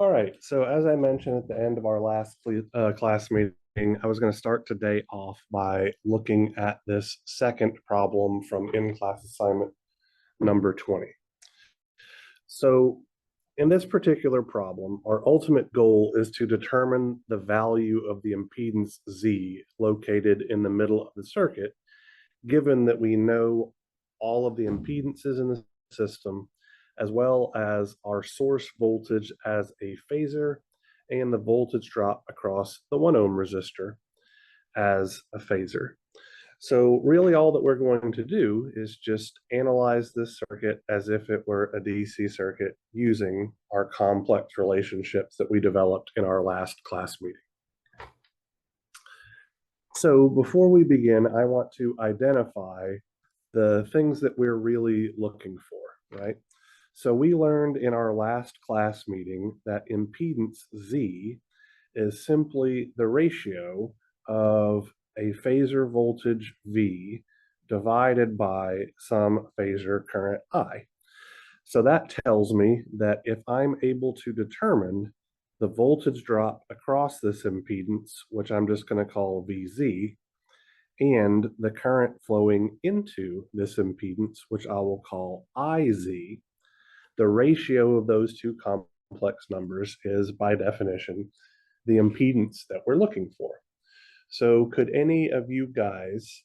All right. So as I mentioned at the end of our last class meeting, I was going to start today off by looking at this second problem from in-class assignment number 20. So in this particular problem, our ultimate goal is to determine the value of the impedance Z located in the middle of the circuit, given that we know all of the impedances in the system, as well as our source voltage as a phasor and the voltage drop across the 1 ohm resistor as a phasor. So really all that we're going to do is just analyze this circuit as if it were a DC circuit using our complex relationships that we developed in our last class meeting. So before we begin, I want to identify the things that we're really looking for, right? So we learned in our last class meeting that impedance Z is simply the ratio of a phasor voltage V divided by some phasor current I. So that tells me that if I'm able to determine the voltage drop across this impedance, which I'm just going to call VZ, and the current flowing into this impedance, which I will call IZ, the ratio of those two complex numbers is, by definition, the impedance that we're looking for. So could any of you guys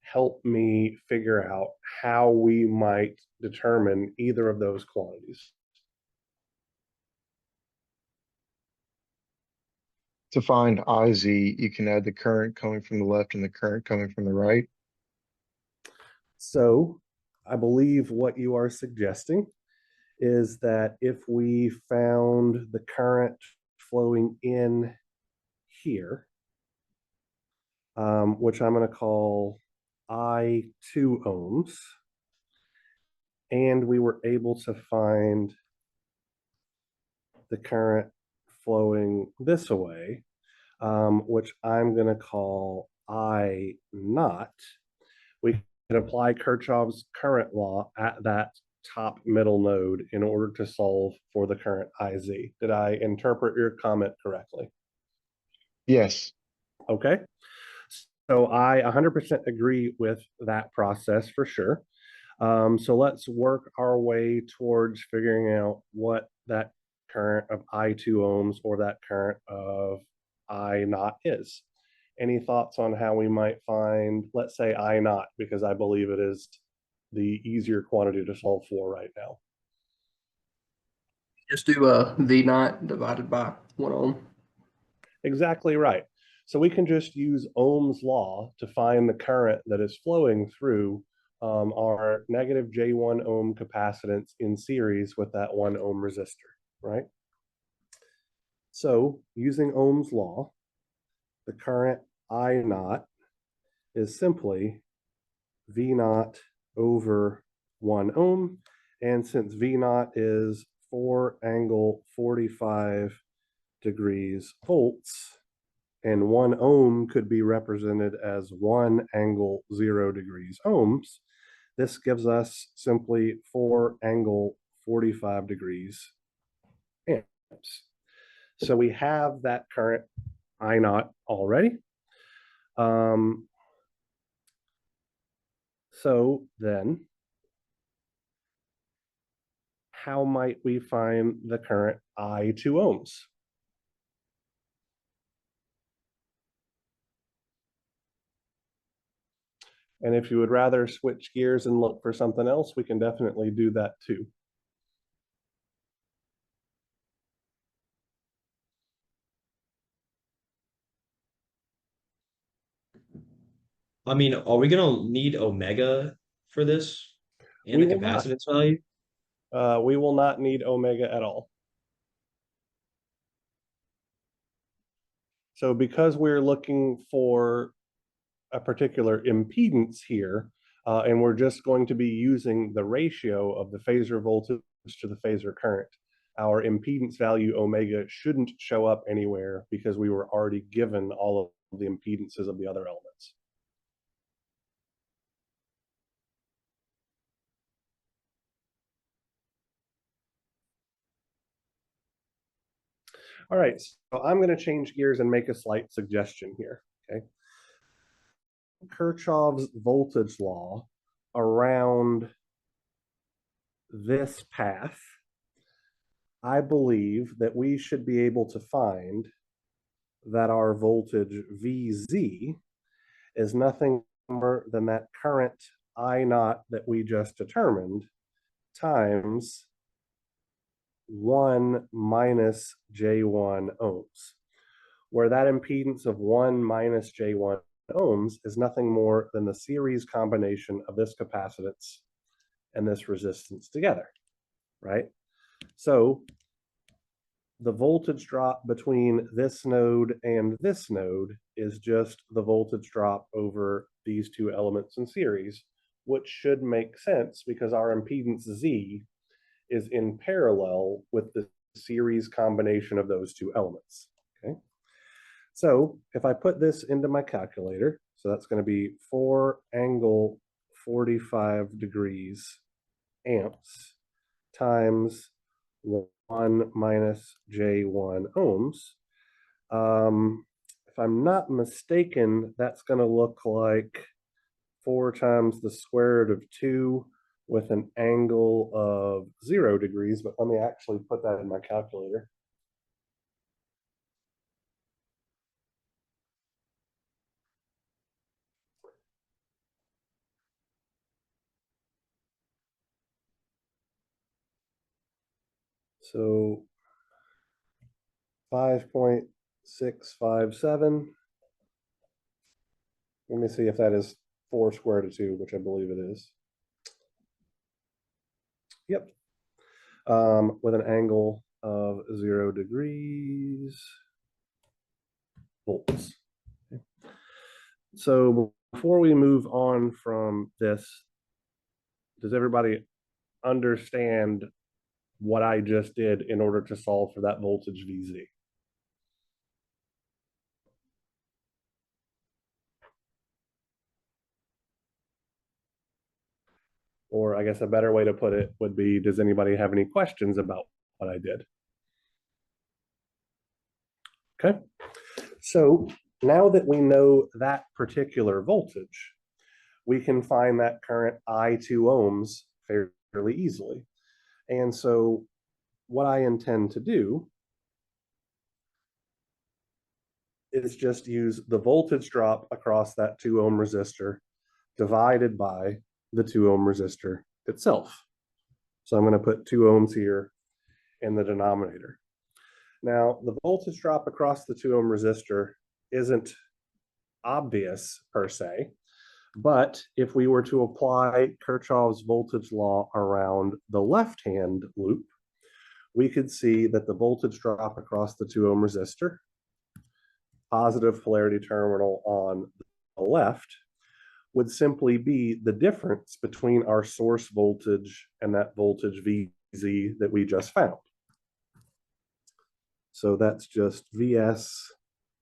help me figure out how we might determine either of those quantities? To find IZ, you can add the current coming from the left and the current coming from the right. So I believe what you are suggesting is that if we found the current flowing in here, which I'm going to call I2 ohms, and we were able to find the current flowing this way, which I'm going to call I naught, we can apply Kirchhoff's current law at that top middle node in order to solve for the current IZ. Did I interpret your comment correctly? Yes. Okay. So I 100% agree with that process for sure. So let's work our way towards figuring out what that current of I2 ohms or that current of I naught is. Any thoughts on how we might find, let's say I naught, because I believe it is the easier quantity to solve for right now? Just do a V naught divided by 1 ohm. Exactly right. So we can just use Ohm's law to find the current that is flowing through our negative J1 ohm capacitance in series with that 1 ohm resistor, right? So using Ohm's law, the current I naught is simply V naught over 1 ohm. And since V naught is 4 angle 45 degrees volts, and 1 ohm could be represented as 1 angle 0 degrees ohms, this gives us simply 4 angle 45 degrees amps. So we have that current I naught already. So then, how might we find the current I2 ohms? And if you would rather switch gears and look for something else, we can definitely do that too. I mean, are we gonna need omega for this and We the will not. capacitance value? We will not need omega at all. So because we're looking for a particular impedance here, and we're just going to be using the ratio of the phasor voltage to the phasor current, our impedance value omega shouldn't show up anywhere because we were already given all of the impedances of the other elements. All right, so I'm going to change gears and make a slight suggestion here. Okay. Kirchhoff's voltage law around this path, I believe that we should be able to find that our voltage VZ is nothing more than that current I naught that we just determined times 1 minus J1 ohms, where that impedance of 1 minus J1 ohms is nothing more than the series combination of this capacitance and this resistance together, right? So the voltage drop between this node and this node is just the voltage drop over these two elements in series, which should make sense because our impedance Z is in parallel with the series combination of those two elements, okay? So if I put this into my calculator, so that's going to be 4 angle 45 degrees amps times 1 minus J1 ohms. If I'm not mistaken, that's going to look like 4 times the square root of 2 with an angle of 0 degrees, but let me actually put that in my calculator. So 5.657. Let me see if that is 4 square root of 2, which I believe it is. Yep. With an angle of 0 degrees volts. Okay. So before we move on from this, does everybody understand what I just did in order to solve for that voltage VZ? Or I guess a better way to put it would be, does anybody have any questions about what I did? Okay, so now that we know that particular voltage, we can find that current I2 ohms fairly easily. And so what I intend to do is just use the voltage drop across that 2 ohm resistor divided by the 2 ohm resistor itself. So I'm going to put 2 ohms here in the denominator. Now, the voltage drop across the 2 ohm resistor isn't obvious per se, but if we were to apply Kirchhoff's voltage law around the left-hand loop, we could see that the voltage drop across the 2 ohm resistor, positive polarity terminal on the left, would simply be the difference between our source voltage and that voltage VZ that we just found. So that's just Vs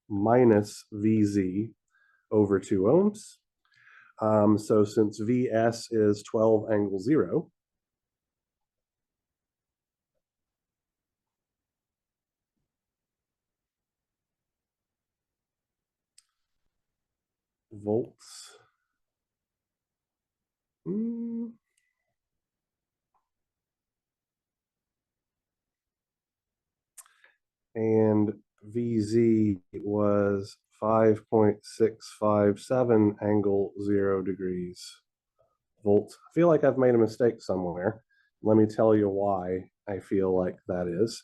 minus Vz over 2 ohms. So since Vs is 12 angle 0, volts, and Vz was 5.657 angle 0 degrees volts. I feel like I've made a mistake somewhere. Let me tell you why I feel like that is.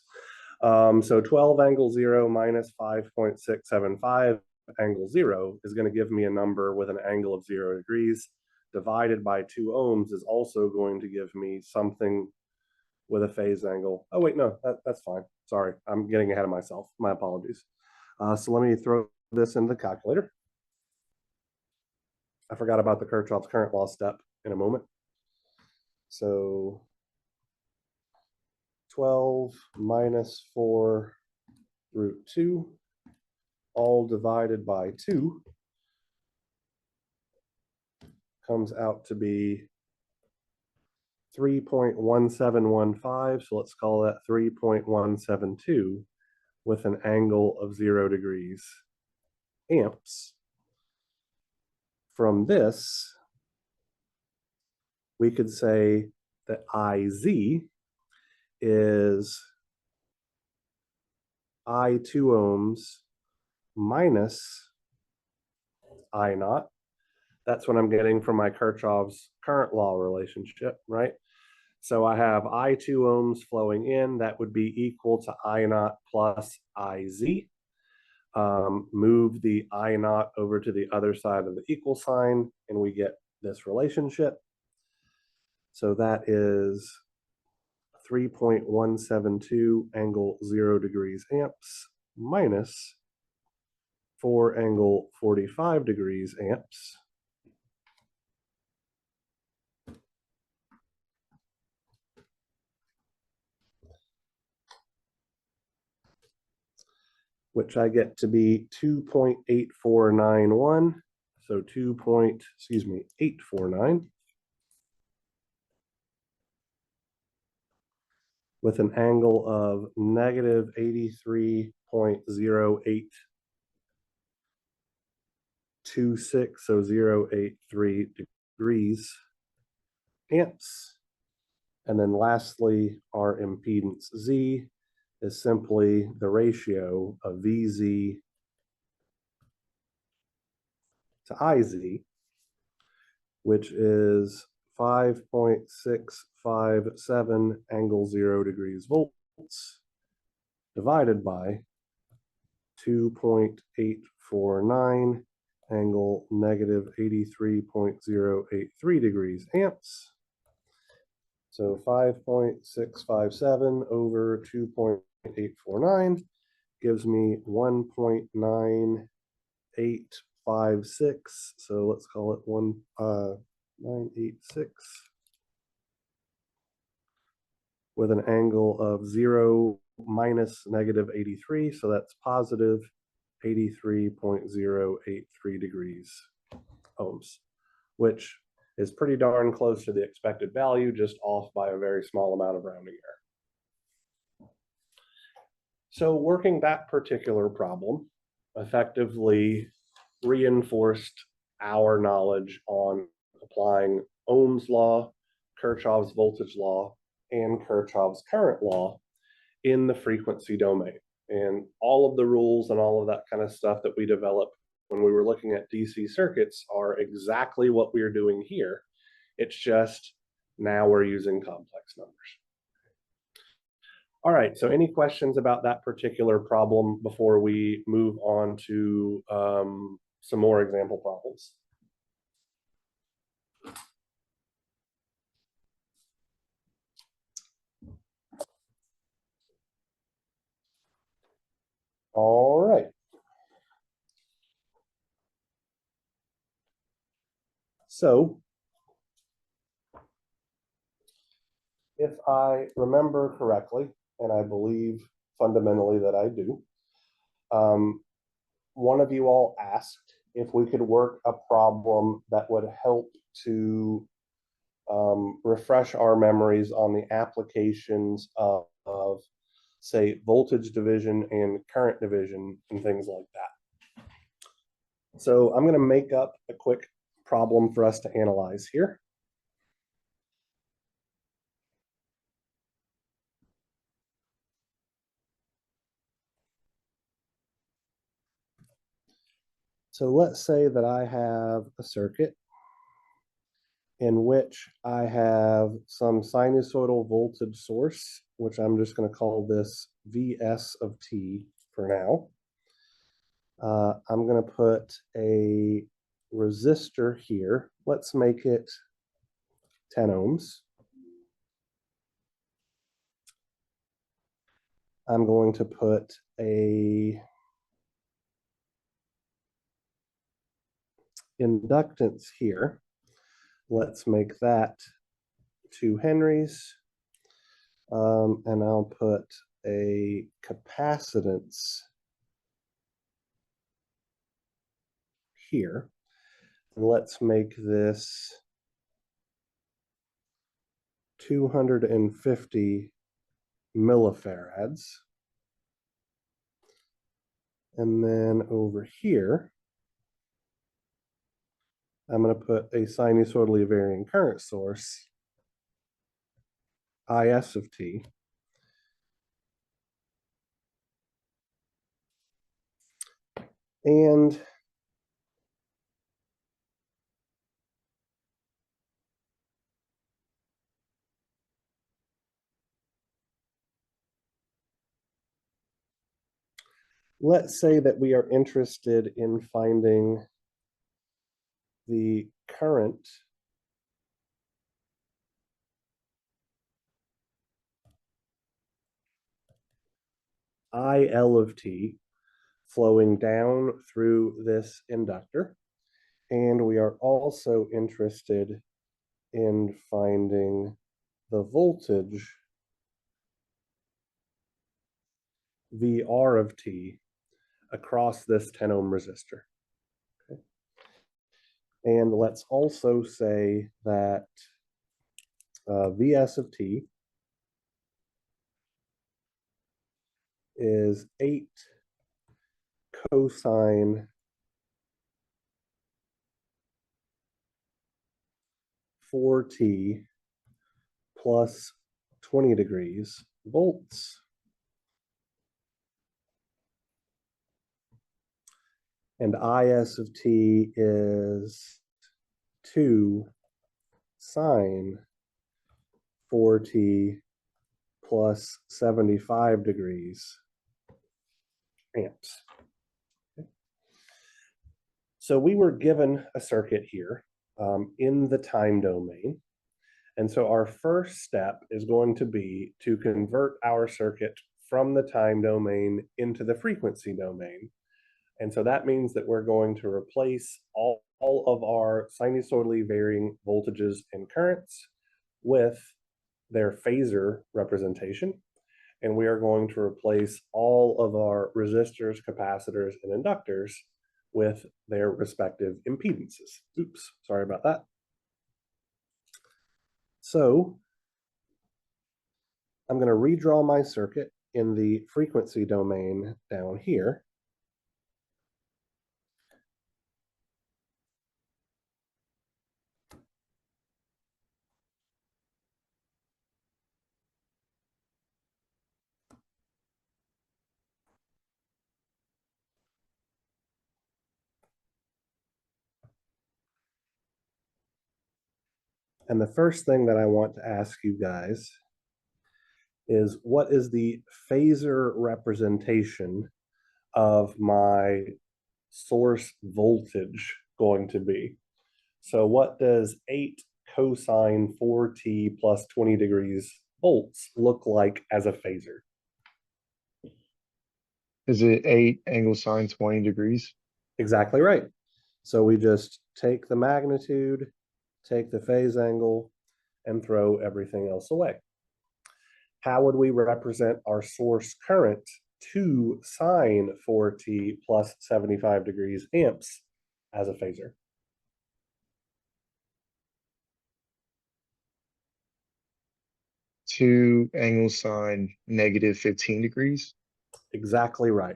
So 12 angle 0 minus 5.675 angle 0 is going to give me a number with an angle of 0 degrees. Divided by 2 ohms is also going to give me something with a phase angle. Oh, wait, no, that's fine. Sorry, I'm getting ahead of myself. My apologies. So let me throw this into the calculator. I forgot about the Kirchhoff's current law step in a moment. So 12 minus 4 root 2, all divided by 2, comes out to be 3.1715. So let's call that 3.172, with an angle of 0 degrees amps. From this, we could say that IZ is I2 ohms minus I naught. That's what I'm getting from my Kirchhoff's current law relationship, right? So I have I2 ohms flowing in, that would be equal to I naught plus IZ. Move the I naught over to the other side of the equal sign, and we get this relationship. So that is 3.172 angle 0 degrees amps minus 4 angle 45 degrees amps. Which I get to be 2.8491. So 849 with an angle of negative 83.0826, so 0.83 degrees amps. And then lastly, our impedance Z is simply the ratio of VZ to IZ, which is 5.657 angle 0 degrees volts divided by 2.849 angle negative 83.083 degrees amps. So 5.657 over 2.849 gives me 1.9856. So let's call it 986 with an angle of 0 minus negative 83. So that's positive 83.083 degrees ohms, which is pretty darn close to the expected value, just off by a very small amount of rounding error. So working that particular problem effectively reinforced our knowledge on applying Ohm's law, Kirchhoff's voltage law, and Kirchhoff's current law in the frequency domain. And all of the rules and all of that kind of stuff that we developed when we were looking at DC circuits are exactly what we're doing here. It's just now we're using complex numbers. All right, so any questions about that particular problem before we move on to some more example problems? All right. So if I remember correctly, and I believe fundamentally that I do, one of you all asked if we could work a problem that would help to refresh our memories on the applications of, say, voltage division and current division and things like that. So I'm going to make up a quick problem for us to analyze here. So let's say that I have a circuit in which I have some sinusoidal voltage source, which I'm just going to call this Vs of t for now. I'm going to put a resistor here. Let's make it 10 ohms. I'm going to put a inductance here. Let's make that 2 henries. And I'll put a capacitance here. And let's make this 250 millifarads. And then over here, I'm going to put a sinusoidally varying current source, IS of t. And let's say that we are interested in finding the current IL of t flowing down through this inductor. And we are also interested in finding the voltage VR of t across this 10 ohm resistor. Okay. And let's also say that Vs of t is 8 cosine 4t plus 20 degrees volts. And Is of t is 2 sine 4t plus 75 degrees amps. Okay. So we were given a circuit here in the time domain. And so our first step is going to be to convert our circuit from the time domain into the frequency domain. And so that means that we're going to replace all of our sinusoidally varying voltages and currents with their phasor representation. And we are going to replace all of our resistors, capacitors, and inductors with their respective impedances. Oops, sorry about that. So I'm going to redraw my circuit in the frequency domain down here. And the first thing that I want to ask you guys is, what is the phasor representation of my source voltage going to be? So what does 8 cosine 4t plus 20 degrees volts look like as a phasor? Is it 8 angle sine 20 degrees? Exactly right. So we just take the magnitude, take the phase angle, and throw everything else away. How would we represent our source current 2 sine 4t plus 75 degrees amps as a phasor? 2 angle sine negative 15 degrees? Exactly right.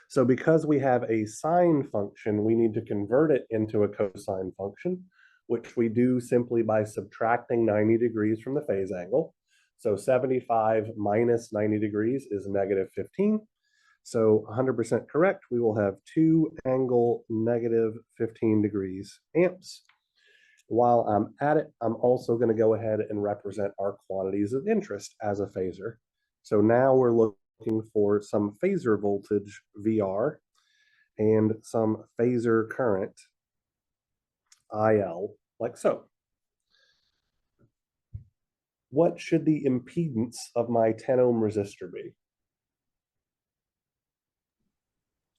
So because we have a sine function, we need to convert it into a cosine function, which we do simply by subtracting 90 degrees from the phase angle. So 75 minus 90 degrees is negative 15. So 100% correct, we will have 2 angle negative 15 degrees amps. While I'm at it, I'm also going to go ahead and represent our quantities of interest as a phasor. So now we're looking for some phasor voltage VR and some phasor current IL, like so. What should the impedance of my 10 ohm resistor be?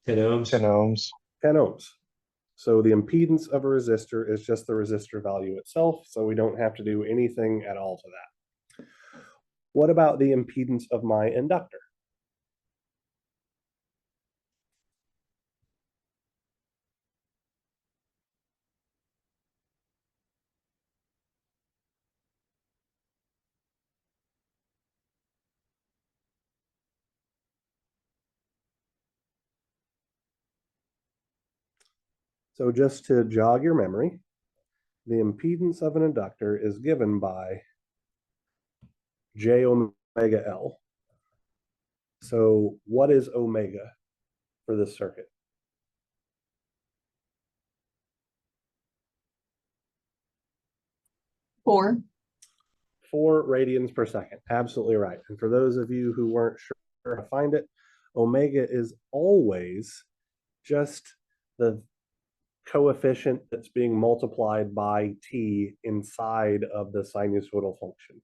10 ohms. 10 ohms. 10 ohms. So the impedance of a resistor is just the resistor value itself, so we don't have to do anything at all to that. What about the impedance of my inductor? So just to jog your memory, the impedance of an inductor is given by j omega L. So what is omega for this circuit? 4. 4 radians per second. Absolutely right. And for those of you who weren't sure how to find it, omega is always just the coefficient that's being multiplied by t inside of the sinusoidal function.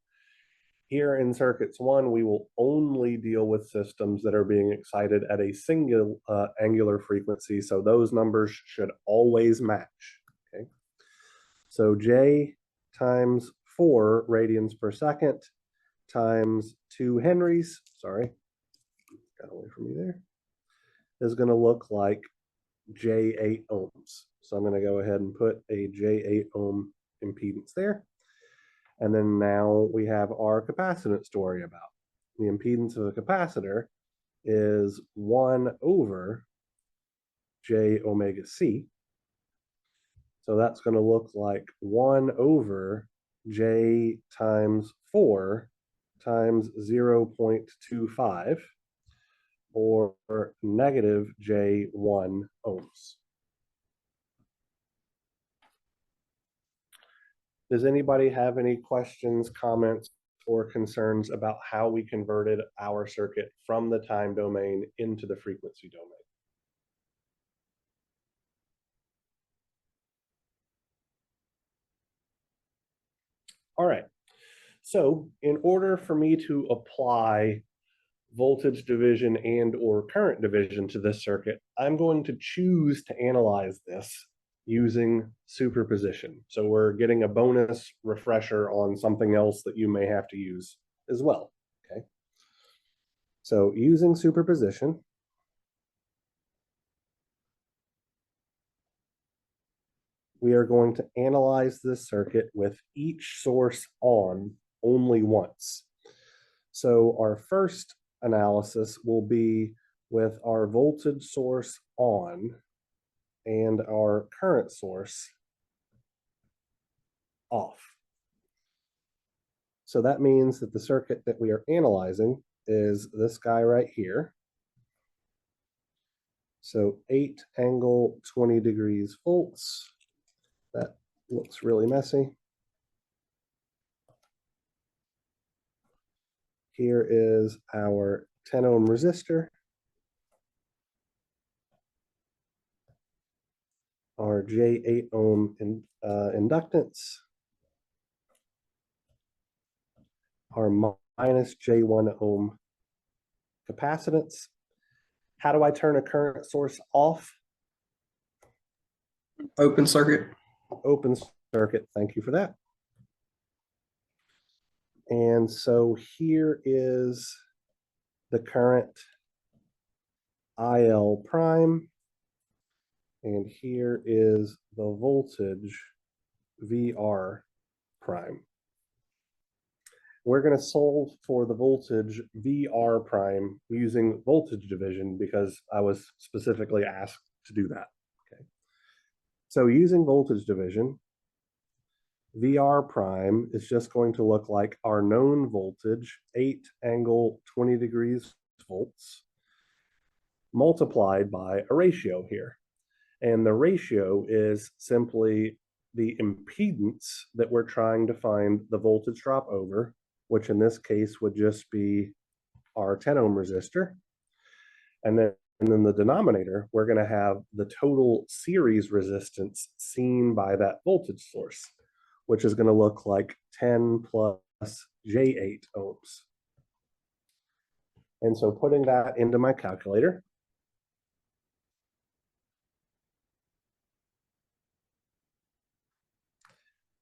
Here in circuits 1, we will only deal with systems that are being excited at a single angular frequency, so those numbers should always match. Okay, so J times 4 radians per second times 2 henries, sorry, got away from me there, is going to look like J8 ohms. So I'm going to go ahead and put a J8 ohm impedance there. And then now we have our capacitance to worry about. The impedance of a capacitor is 1 over J omega C. So that's going to look like 1 over J times 4 times 0.25, or negative J1 ohms. Does anybody have any questions, comments, or concerns about how we converted our circuit from the time domain into the frequency domain? All right, so in order for me to apply voltage division and or current division to this circuit, I'm going to choose to analyze this using superposition. So we're getting a bonus refresher on something else that you may have to use as well, okay? So using superposition, we are going to analyze this circuit with each source on only once. So our first analysis will be with our voltage source on and our current source off. So that means that the circuit that we are analyzing is this guy right here. So 8 angle 20 degrees volts. That looks really messy. Here is our 10 ohm resistor, our J8 ohm inductance, our minus J1 ohm capacitance. How do I turn a current source off? Open circuit. Open circuit, thank you for that. And so here is the current IL prime, and here is the voltage VR prime. We're going to solve for the voltage VR prime using voltage division because I was specifically asked to do that. Okay. So using voltage division, VR prime is just going to look like our known voltage, 8 angle 20 degrees volts, multiplied by a ratio here. And the ratio is simply the impedance that we're trying to find the voltage drop over, which in this case would just be our 10 ohm resistor. And then the denominator, we're going to have the total series resistance seen by that voltage source, which is going to look like 10 plus J8 ohms. And so putting that into my calculator,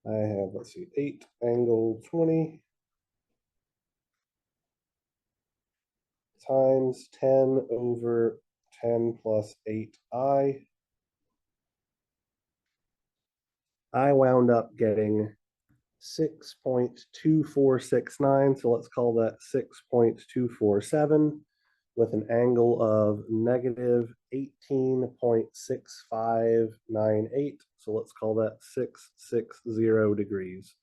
I have, let's see, 8 angle 20 times 10 over 10 plus 8i. I wound up getting 6.2469, so let's call that 6.247, with an angle of negative 18.6598. So let's call that 660 degrees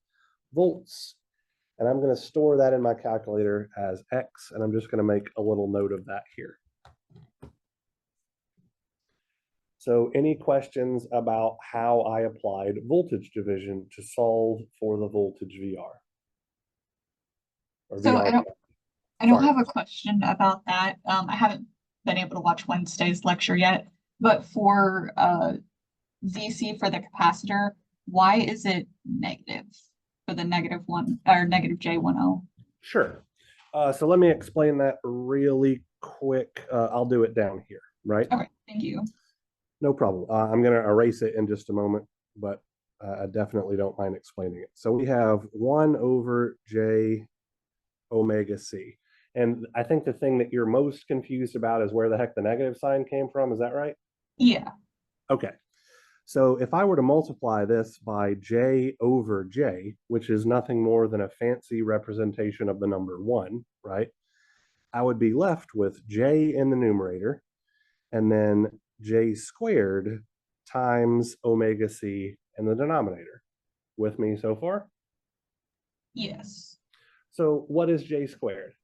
volts. And I'm going to store that in my calculator as X, and I'm just going to make a little note of that here. So any questions about how I applied voltage division to solve for the voltage VR? Or So VR? I don't Sorry. have a question about that. I haven't been able to watch Wednesday's lecture yet, but for VC for the capacitor, why is it negative for the -1 or negative J10? Sure. So let me explain that really quick. I'll do it down here, right? Okay, thank you. No problem. I'm going to erase it in just a moment, but I definitely don't mind explaining it. So we have 1 over J omega C. And I think the thing that you're most confused about is where the heck the negative sign came from. Is that right? Yeah. Okay. So if I were to multiply this by J over J, which is nothing more than a fancy representation of the number 1, right? I would be left with J in the numerator and then J squared times omega C in the denominator. With me so far? Yes. So what is J squared?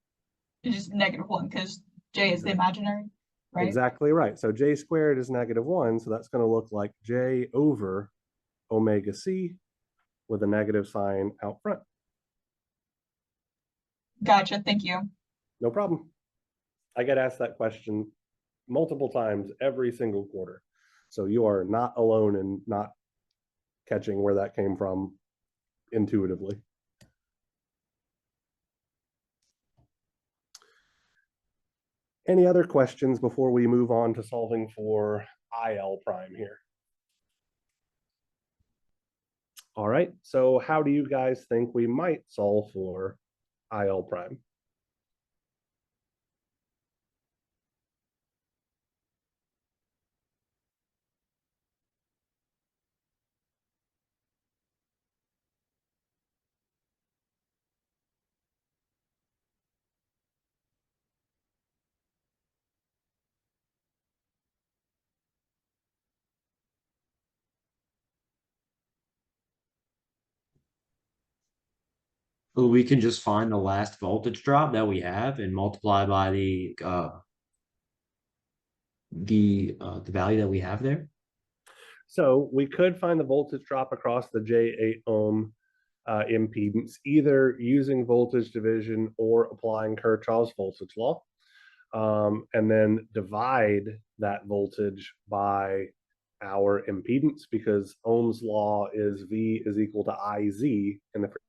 It's just -1 because J is the imaginary, right? Exactly right. So J squared is -1, so that's going to look like J over omega C with a negative sign out front. Gotcha. Thank you. No problem. I get asked that question multiple times every single quarter. So you are not alone in not catching where that came from intuitively. Any other questions before we move on to solving for IL prime here? All right, so how do you guys think we might solve for IL prime? Well, we can just find the last voltage drop that we have and multiply by the value that we have there. So we could find the voltage drop across the J8 ohm impedance, either using voltage division or applying Kirchhoff's voltage law, and then divide that voltage by our impedance, because Ohm's law is V is equal to IZ in the frequency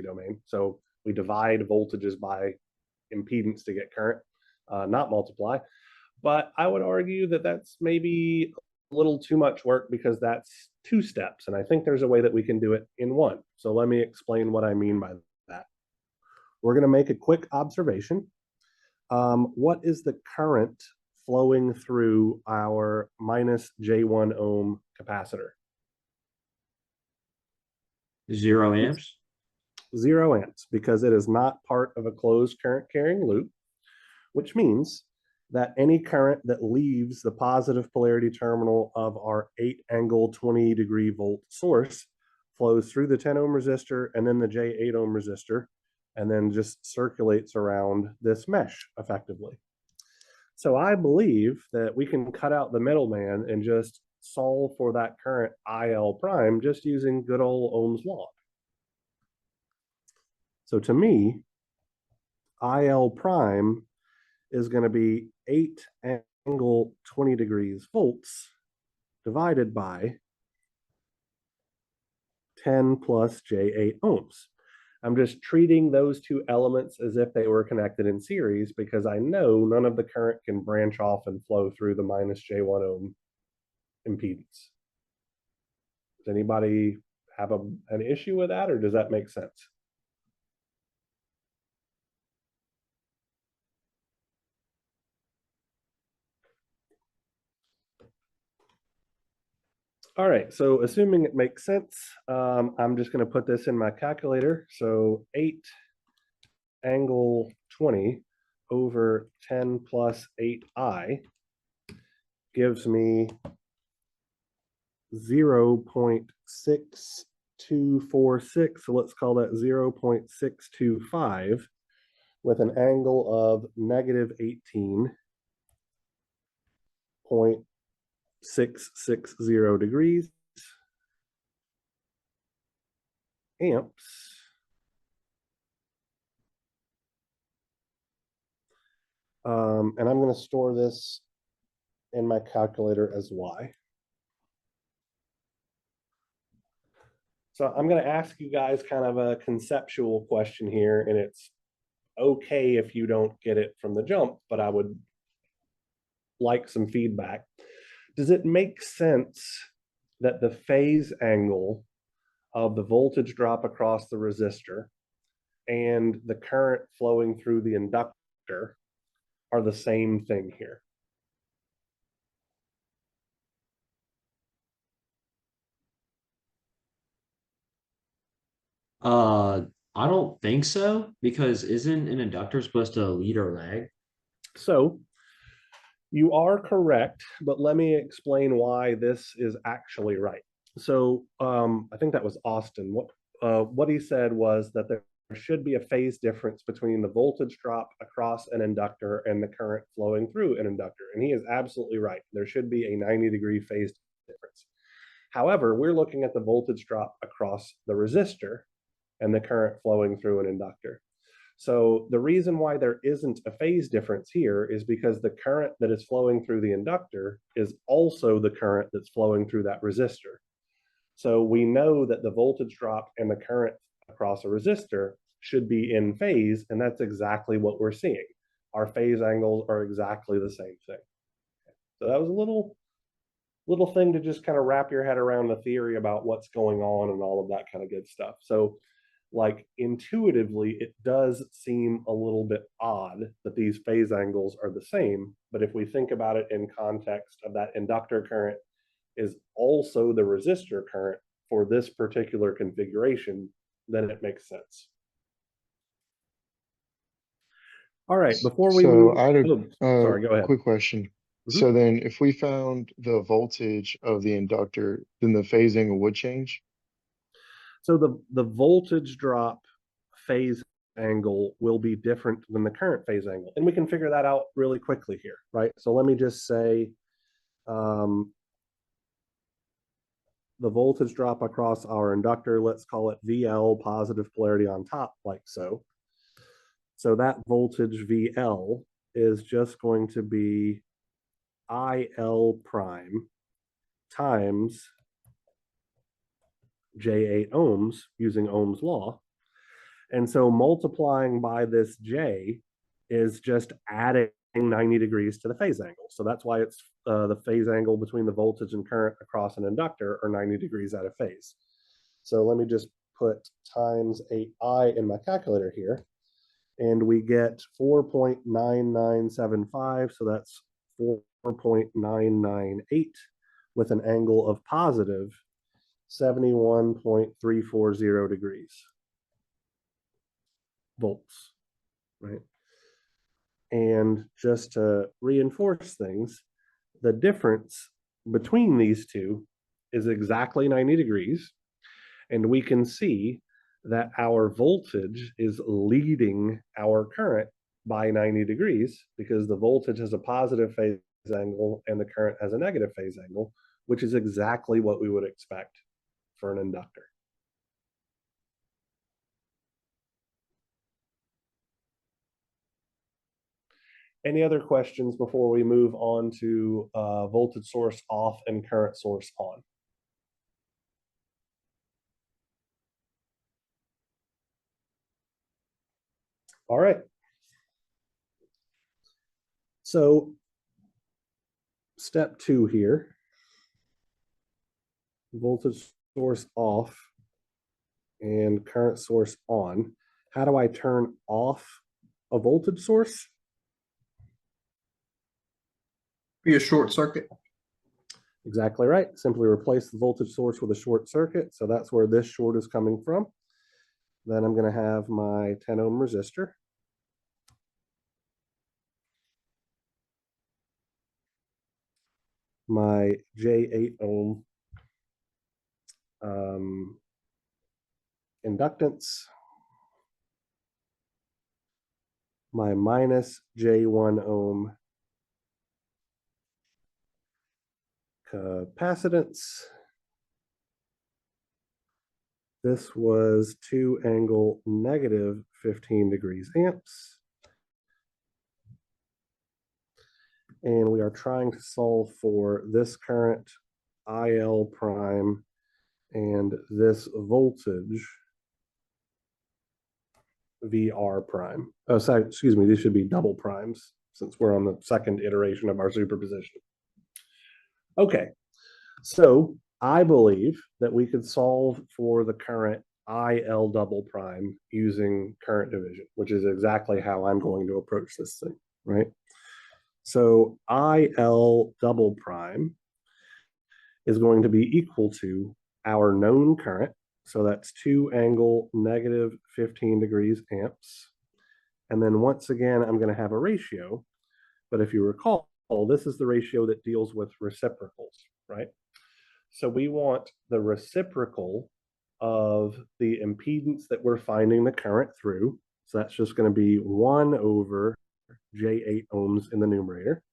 domain. So we divide voltages by impedance to get current, not multiply. But I would argue that that's maybe a little too much work because that's 2 steps. And I think there's a way that we can do it in 1. So let me explain what I mean by that. We're going to make a quick observation. What is the current flowing through our minus J1 ohm capacitor? 0 amps. 0 amps, because it is not part of a closed current carrying loop, which means that any current that leaves the positive polarity terminal of our 8 angle 20 volt source flows through the 10 ohm resistor and then the J8 ohm resistor, and then just circulates around this mesh effectively. So I believe that we can cut out the middleman and just solve for that current IL prime just using good old Ohm's law. So to me, IL prime is going to be 8 angle 20 degrees volts divided by 10 plus J8 ohms. I'm just treating those 2 elements as if they were connected in series because I know none of the current can branch off and flow through the minus J1 ohm impedance. Does anybody have an issue with that, or does that make sense? All right, so assuming it makes sense, I'm just going to put this in my calculator. So 8 angle 20 over 10 plus 8I gives me 0.6246. So let's call that 0.625 with an angle of negative 18.660 degrees amps. And I'm going to store this in my calculator as Y. So I'm going to ask you guys kind of a conceptual question here, and it's okay if you don't get it from the jump, but I would like some feedback. Does it make sense that the phase angle of the voltage drop across the resistor and the current flowing through the inductor are the same thing here? I don't think so, because isn't an inductor supposed to lead or lag? So you are correct, but let me explain why this is actually right. So I think that was Austin. What he said was that there should be a phase difference between the voltage drop across an inductor and the current flowing through an inductor. And he is absolutely right. There should be a 90-degree phase difference. However, we're looking at the voltage drop across the resistor and the current flowing through an inductor. So the reason why there isn't a phase difference here is because the current that is flowing through the inductor is also the current that's flowing through that resistor. So we know that the voltage drop and the current across a resistor should be in phase, and that's exactly what we're seeing. Our phase angles are exactly the same thing. So that was a little thing to just kind of wrap your head around the theory about what's going on and all of that kind of good stuff. So like intuitively, it does seem a little bit odd that these phase angles are the same. But if we think about it in context of that inductor current is also the resistor current for this particular configuration, then it makes sense. All right, before we So move, I had sorry, go ahead. quick question. Mhm. So then if we found the voltage of the inductor, then the phase angle would change? So the voltage drop phase angle will be different than the current phase angle. And we can figure that out really quickly here, right? So let me just say the voltage drop across our inductor, let's call it VL, positive polarity on top, like so. So that voltage VL is just going to be IL prime times J8 ohms using Ohm's law. And so multiplying by this J is just adding 90 degrees to the phase angle. So that's why it's the phase angle between the voltage and current across an inductor are 90 degrees out of phase. So let me just put times 8I in my calculator here. And we get 4.9975. So that's 4.998 with an angle of positive 71.340 degrees. Volts, right? And just to reinforce things, the difference between these two is exactly 90 degrees. And we can see that our voltage is leading our current by 90 degrees because the voltage has a positive phase angle and the current has a negative phase angle, which is exactly what we would expect for an inductor. Any other questions before we move on to voltage source off and current source on? All right. So step 2 here, voltage source off and current source on. How do I turn off a voltage source? Be a short circuit. Exactly right. Simply replace the voltage source with a short circuit. So that's where this short is coming from. Then I'm going to have my 10 ohm resistor. my J8 ohm inductance, my minus J1 ohm capacitance. This was 2 angle negative 15 degrees amps. And we are trying to solve for this current IL prime and this voltage VR prime. Oh, sorry, excuse me, these should be double primes since we're on the second iteration of our superposition. Okay, so I believe that we could solve for the current IL double prime using current division, which is exactly how I'm going to approach this thing, right? So IL double prime is going to be equal to our known current. So that's 2 angle negative 15 degrees amps. And then once again, I'm going to have a ratio. But if you recall, this is the ratio that deals with reciprocals, right? So we want the reciprocal of the impedance that we're finding the current through. So that's just going to be 1 over J8 ohms in the numerator.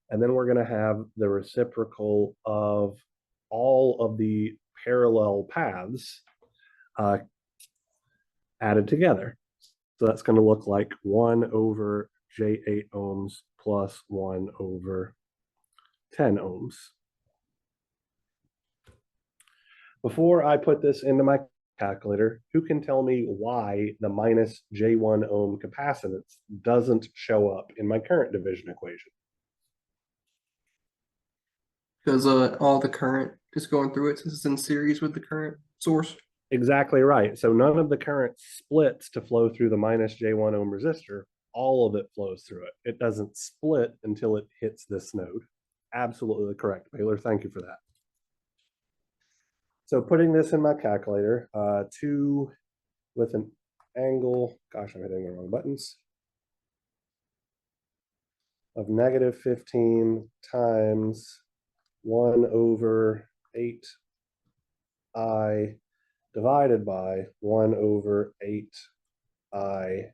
And then we're going to have the reciprocal of all of the parallel paths added together. So that's going to look like 1 over J8 ohms plus 1 over 10 ohms. Before I put this into my calculator, who can tell me why the minus J1 ohm capacitance doesn't show up in my current division equation? Because all the current is going through it since it's in series with the current source. Exactly right. So none of the current splits to flow through the minus J1 ohm resistor. All of it flows through it. It doesn't split until it hits this node. Absolutely correct, Baylor. Thank you for that. So putting this in my calculator, 2 with an angle, gosh, I'm hitting the wrong buttons, of negative 15 times 1 over 8I divided by 1 over 8I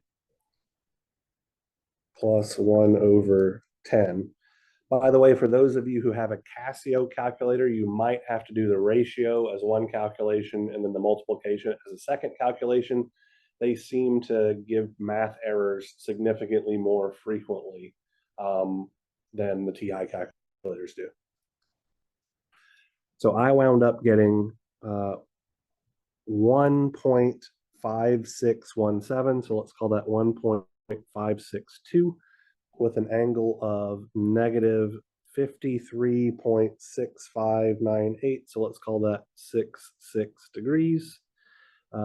plus 1 over 10. By the way, for those of you who have a Casio calculator, you might have to do the ratio as one calculation and then the multiplication as a second calculation. They seem to give math errors significantly more frequently than the TI calculators do. So I wound up getting 1.5617. So let's call that 1.562 with an angle of negative 53.6598. So let's call that 66 degrees.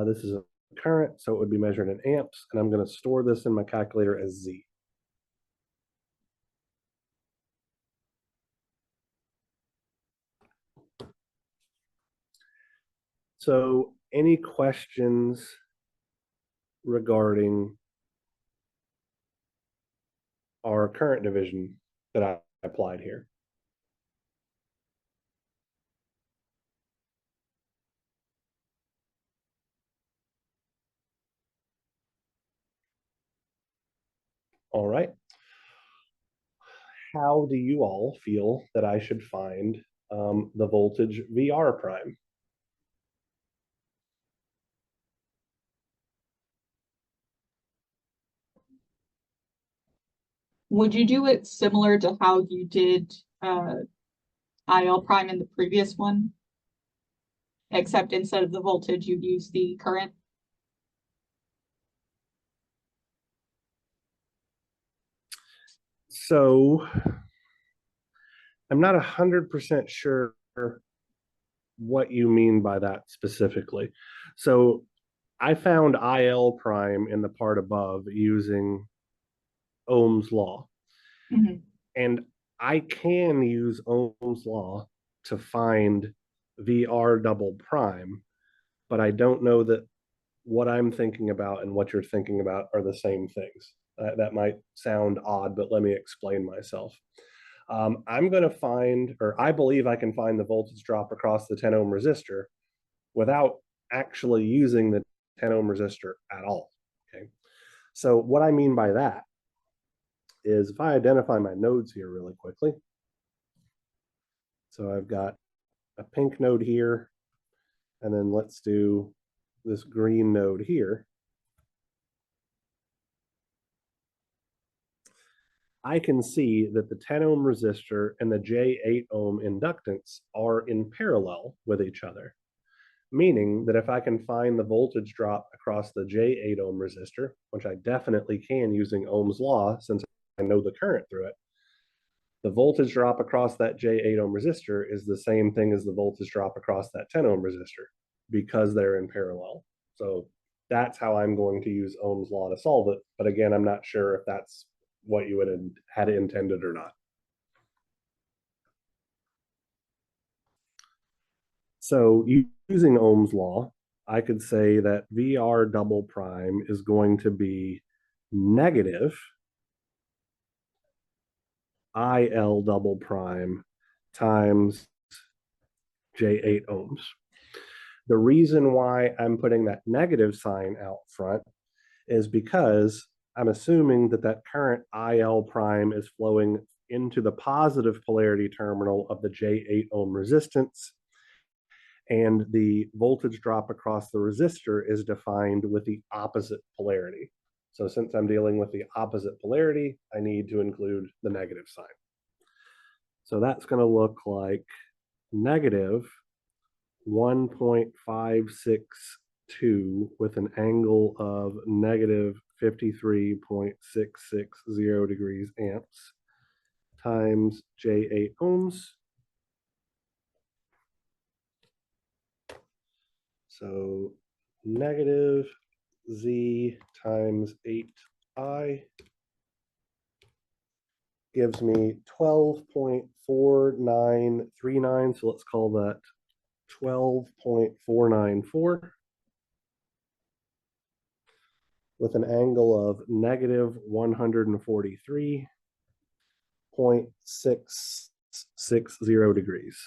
This is a current, so it would be measured in amps, and I'm going to store this in my calculator as Z. So any questions regarding our current division that I applied here? All right. How do you all feel that I should find the voltage VR prime? Would you do it similar to how you did IL prime in the previous one? Except instead of the voltage, you'd use the current? So I'm not 100% sure what you mean by that specifically. So I found IL prime in the part above using Ohm's law. Mm-hmm. And I can use Ohm's law to find VR double prime, but I don't know that what I'm thinking about and what you're thinking about are the same things. That might sound odd, but let me explain myself. I'm going to find, or I believe I can find the voltage drop across the 10 ohm resistor without actually using the 10 ohm resistor at all. Okay. So what I mean by that is if I identify my nodes here really quickly. So I've got a pink node here, and then let's do this green node here. I can see that the 10 ohm resistor and the J8 ohm inductance are in parallel with each other, meaning that if I can find the voltage drop across the J8 ohm resistor, which I definitely can using Ohm's law since I know the current through it, the voltage drop across that J8 ohm resistor is the same thing as the voltage drop across that 10 ohm resistor because they're in parallel. So that's how I'm going to use Ohm's law to solve it. But again, I'm not sure if that's what you would have had intended or not. So using Ohm's law, I could say that VR double prime is going to be negative IL double prime times J8 ohms. The reason why I'm putting that negative sign out front is because I'm assuming that that current IL prime is flowing into the positive polarity terminal of the J8 ohm resistance, and the voltage drop across the resistor is defined with the opposite polarity. So since I'm dealing with the opposite polarity, I need to include the negative sign. So that's going to look like negative 1.562 with an angle of negative 53.660 degrees amps times J8 ohms. So negative Z times 8I gives me 12.4939. So let's call that 12.494 with an angle of negative 143.660 degrees.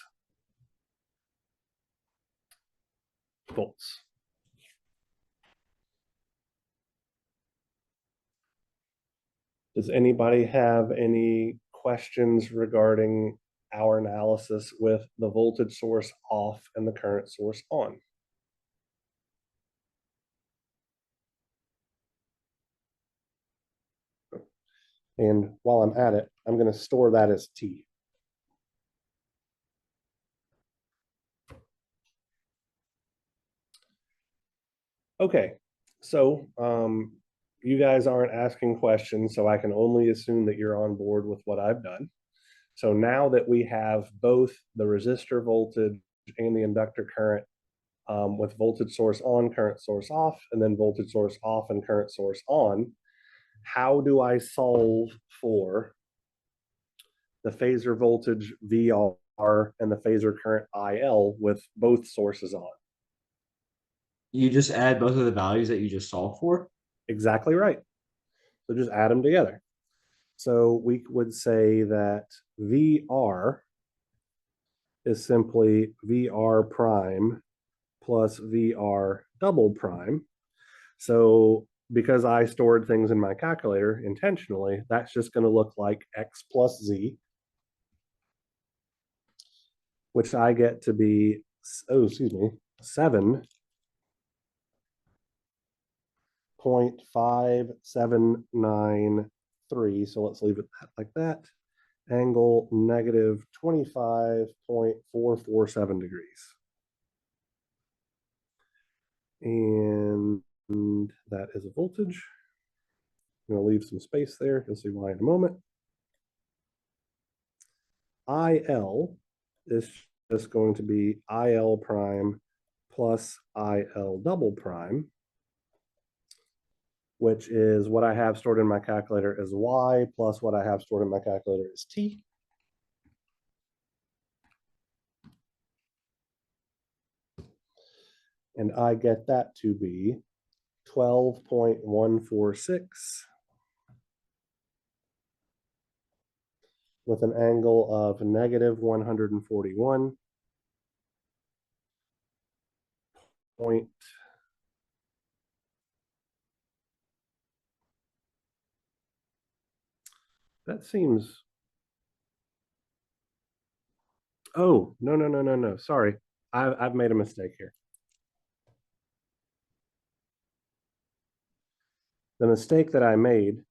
Volts. Does anybody have any questions regarding our analysis with the voltage source off and the current source on? And while I'm at it, I'm going to store that as T. Okay, so you guys aren't asking questions, so I can only assume that you're on board with what I've done. So now that we have both the resistor voltage and the inductor current with voltage source on, current source off, and then voltage source off and current source on, how do I solve for the phasor voltage VR and the phasor current IL with both sources on? You just add both of the values that you just solved for. Exactly right. So just add them together. So we would say that VR is simply VR prime plus VR double prime. So because I stored things in my calculator intentionally, that's just going to look like X plus Z, which I get to be, 7.5793. So let's leave it like that. Angle negative 25.447 degrees. And that is a voltage. I'm going to leave some space there. You'll see why in a moment. IL is just going to be IL prime plus IL double prime, which is what I have stored in my calculator as Y plus what I have stored in my calculator as T. And I get that to be 12.146 with an angle of negative 141. Point that seems, oh, no. Sorry. I've made a mistake here. The mistake that I made,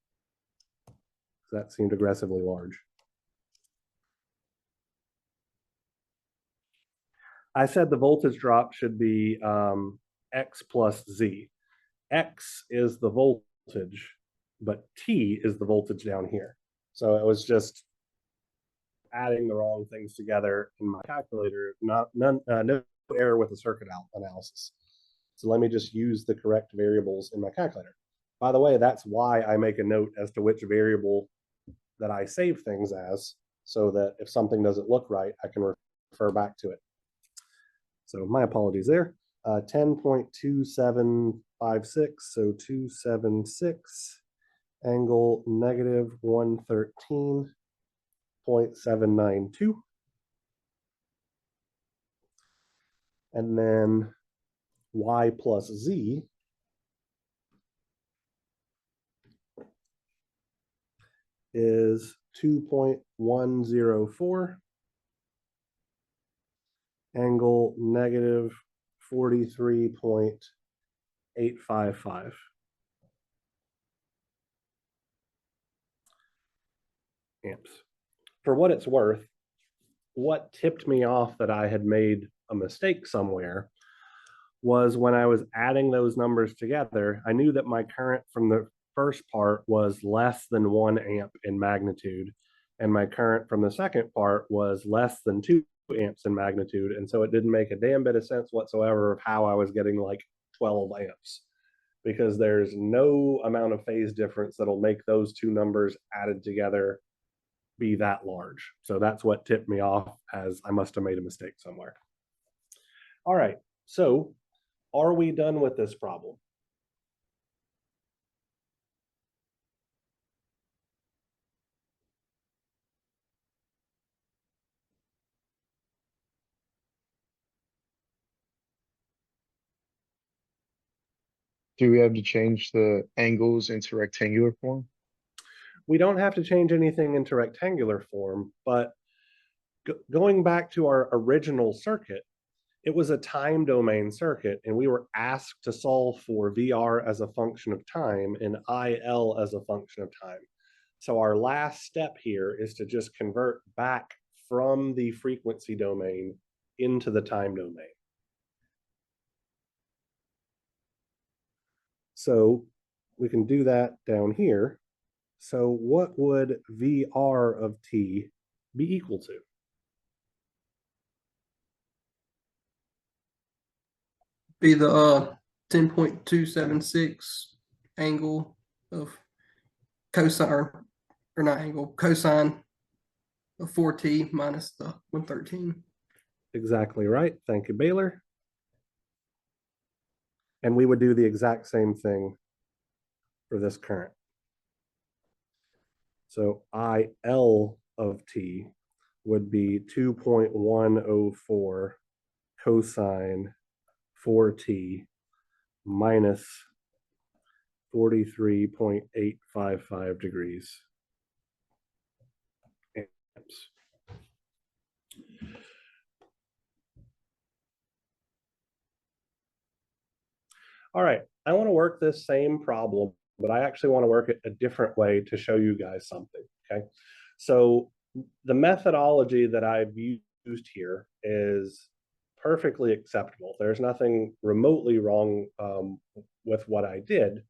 that seemed aggressively large. I said the voltage drop should be X plus Z. X is the voltage, but T is the voltage down here. So it was just adding the wrong things together in my calculator, no error with the circuit analysis. So let me just use the correct variables in my calculator. By the way, that's why I make a note as to which variable that I save things as, so that if something doesn't look right, I can refer back to it. So my apologies there. 10.2756, so 276, angle negative 113.792. And then y plus z is 2.104, angle negative 43.855. Amps. For what it's worth, what tipped me off that I had made a mistake somewhere was when I was adding those numbers together, I knew that my current from the first part was less than 1 amp in magnitude, and my current from the second part was less than 2 amps in magnitude. And so it didn't make a damn bit of sense whatsoever of how I was getting like 12 amps, because there's no amount of phase difference that'll make those two numbers added together be that large. So that's what tipped me off, as I must have made a mistake somewhere. All right, so are we done with this problem? Do we have to change the angles into rectangular form? We don't have to change anything into rectangular form, but going back to our original circuit, it was a time domain circuit, and we were asked to solve for VR as a function of time and IL as a function of time. So our last step here is to just convert back from the frequency domain into the time domain. So we can do that down here. So what would VR of t be equal to? Be the 10.276 angle of cosine, or not angle, cosine of 4t minus the 113. Exactly right. Thank you, Baylor. And we would do the exact same thing for this current. So IL of t would be 2.104 cosine 4t minus 43.855 degrees amps. All right, I want to work this same problem, but I actually want to work it a different way to show you guys something, okay? So the methodology that I've used here is perfectly acceptable. There's nothing remotely wrong with what I did,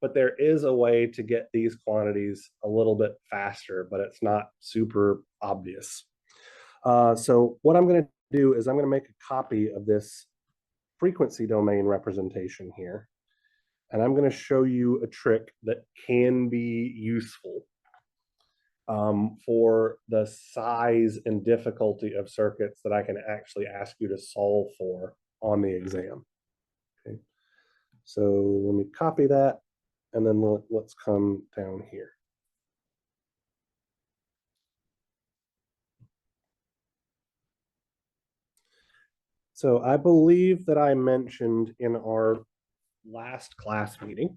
but there is a way to get these quantities a little bit faster, but it's not super obvious. So what I'm going to do is I'm going to make a copy of this frequency domain representation here, and I'm going to show you a trick that can be useful for the size and difficulty of circuits that I can actually ask you to solve for on the exam. Okay, so let me copy that, and then let's come down here. So I believe that I mentioned in our last class meeting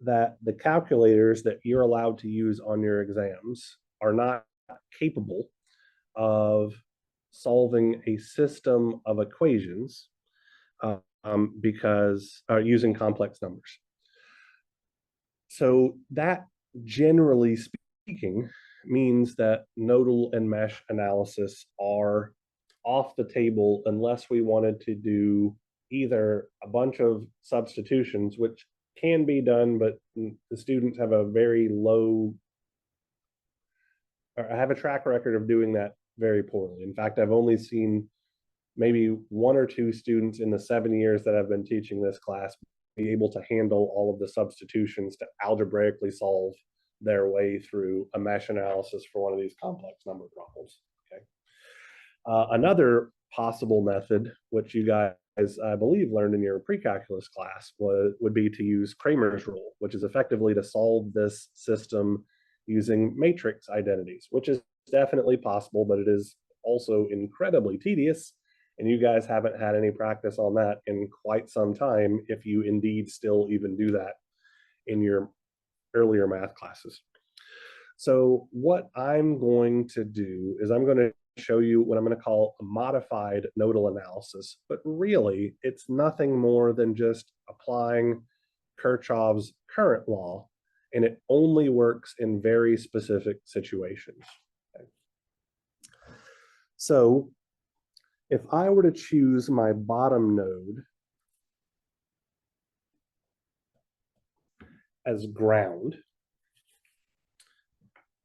that the calculators that you're allowed to use on your exams are not capable of solving a system of equations because using complex numbers. So that, generally speaking, means that nodal and mesh analysis are off the table unless we wanted to do either a bunch of substitutions, which can be done, but the students have a very low, or have a track record of doing that very poorly. In fact, I've only seen maybe 1 or 2 students in the 7 years that I've been teaching this class be able to handle all of the substitutions to algebraically solve their way through a mesh analysis for one of these complex number problems. Okay. Another possible method, which you guys, I believe, learned in your pre-calculus class, would be to use Cramer's rule, which is effectively to solve this system using matrix identities, which is definitely possible, but it is also incredibly tedious. And you guys haven't had any practice on that in quite some time, if you indeed still even do that in your earlier math classes. So what I'm going to do is I'm going to show you what I'm going to call a modified nodal analysis, but really it's nothing more than just applying Kirchhoff's current law, and it only works in very specific situations. Okay. So if I were to choose my bottom node as ground,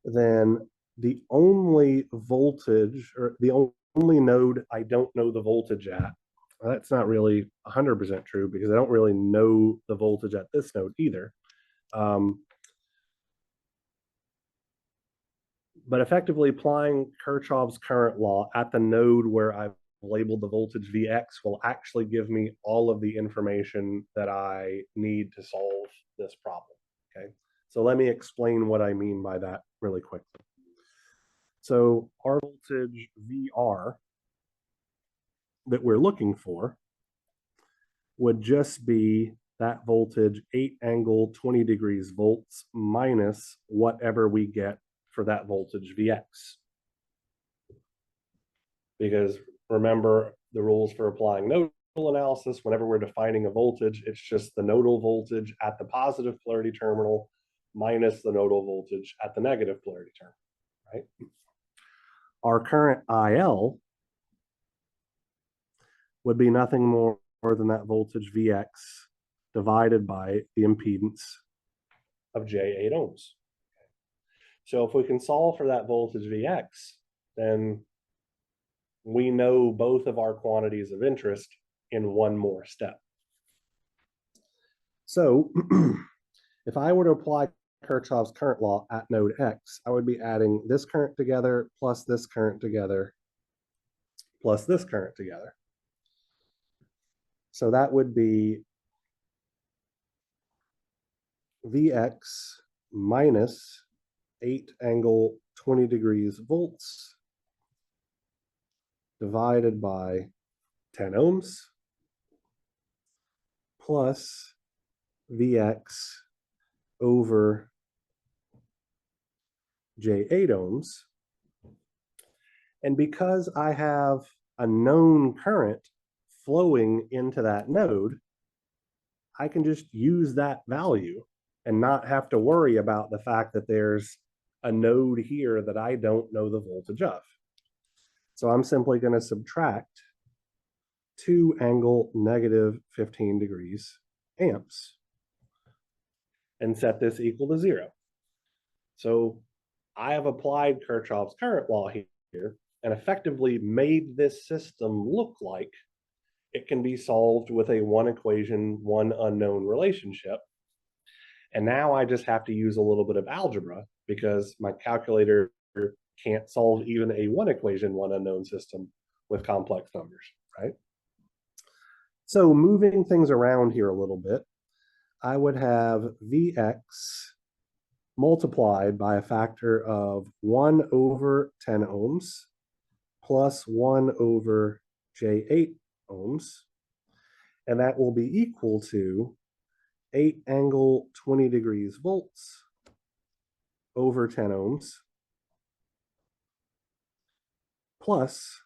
then the only voltage, or the only node I don't know the voltage at, well, that's not really 100% true because I don't really know the voltage at this node either. But effectively applying Kirchhoff's current law at the node where I've labeled the voltage Vx will actually give me all of the information that I need to solve this problem. Okay, so let me explain what I mean by that really quickly. So our voltage VR that we're looking for would just be that voltage 8 angle 20 degrees volts minus whatever we get for that voltage Vx. Because remember the rules for applying nodal analysis, whenever we're defining a voltage, it's just the nodal voltage at the positive polarity terminal minus the nodal voltage at the negative polarity terminal, right? Our current IL would be nothing more than that voltage Vx divided by the impedance of J8 ohms. So if we can solve for that voltage Vx, then we know both of our quantities of interest in one more step. So if I were to apply Kirchhoff's current law at node X, I would be adding this current together plus this current together plus this current together. So that would be Vx minus 8 angle 20 degrees volts divided by 10 ohms plus Vx over J8 ohms. And because I have a known current flowing into that node, I can just use that value and not have to worry about the fact that there's a node here that I don't know the voltage of. So I'm simply going to subtract 2 angle negative 15 degrees amps and set this equal to 0. So I have applied Kirchhoff's current law here and effectively made this system look like it can be solved with a one equation, one unknown relationship. And now I just have to use a little bit of algebra because my calculator can't solve even a one equation, one unknown system with complex numbers, right? So moving things around here a little bit, I would have Vx multiplied by a factor of 1 over 10 ohms plus 1 over J8 ohms. And that will be equal to 8 angle 20 degrees volts over 10 ohms plus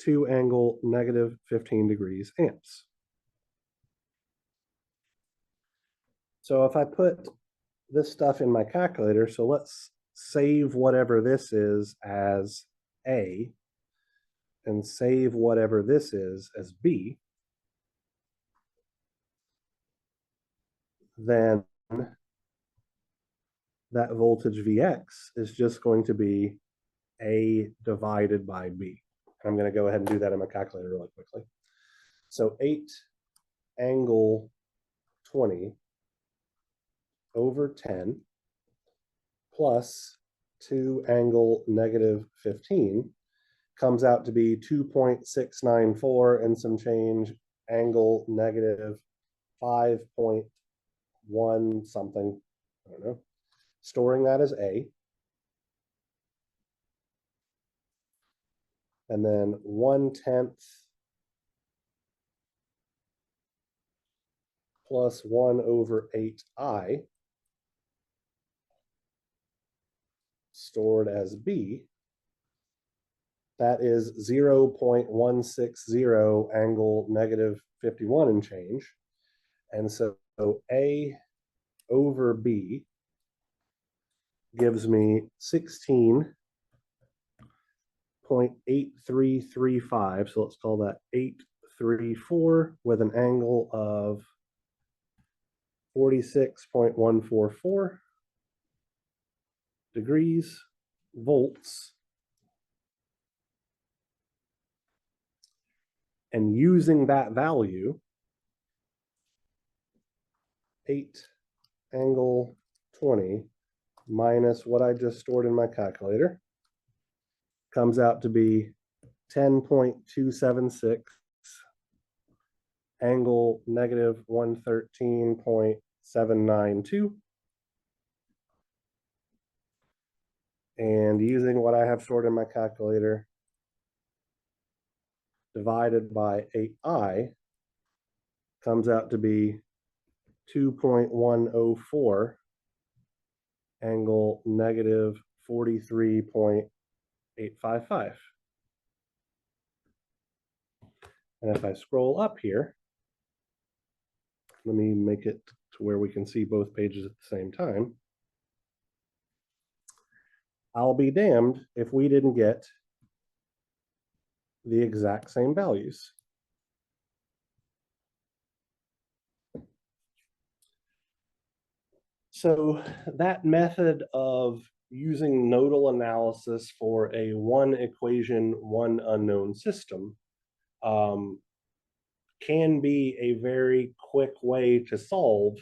2 angle negative 15 degrees amps. So if I put this stuff in my calculator, so let's save whatever this is as A and save whatever this is as B, then that voltage Vx is just going to be A divided by B. I'm going to go ahead and do that in my calculator really quickly. So 8 angle 20 over 10 plus 2 angle negative 15 comes out to be 2.694 and some change angle negative 5.1 something. I don't know. Storing that as A. And then 1/10 plus 1 over 8I stored as B. That is 0.160 angle negative 51 and change. And so A over B gives me 16.8335. So let's call that 834 with an angle of 46.144 degrees volts. And using that value, 8 angle 20 minus what I just stored in my calculator comes out to be 10.276 angle negative 113.792. And using what I have stored in my calculator divided by 8I comes out to be 2.104 angle negative 43.855. And if I scroll up here, let me make it to where we can see both pages at the same time. I'll be damned if we didn't get the exact same values. So that method of using nodal analysis for a one equation, one unknown system can be a very quick way to solve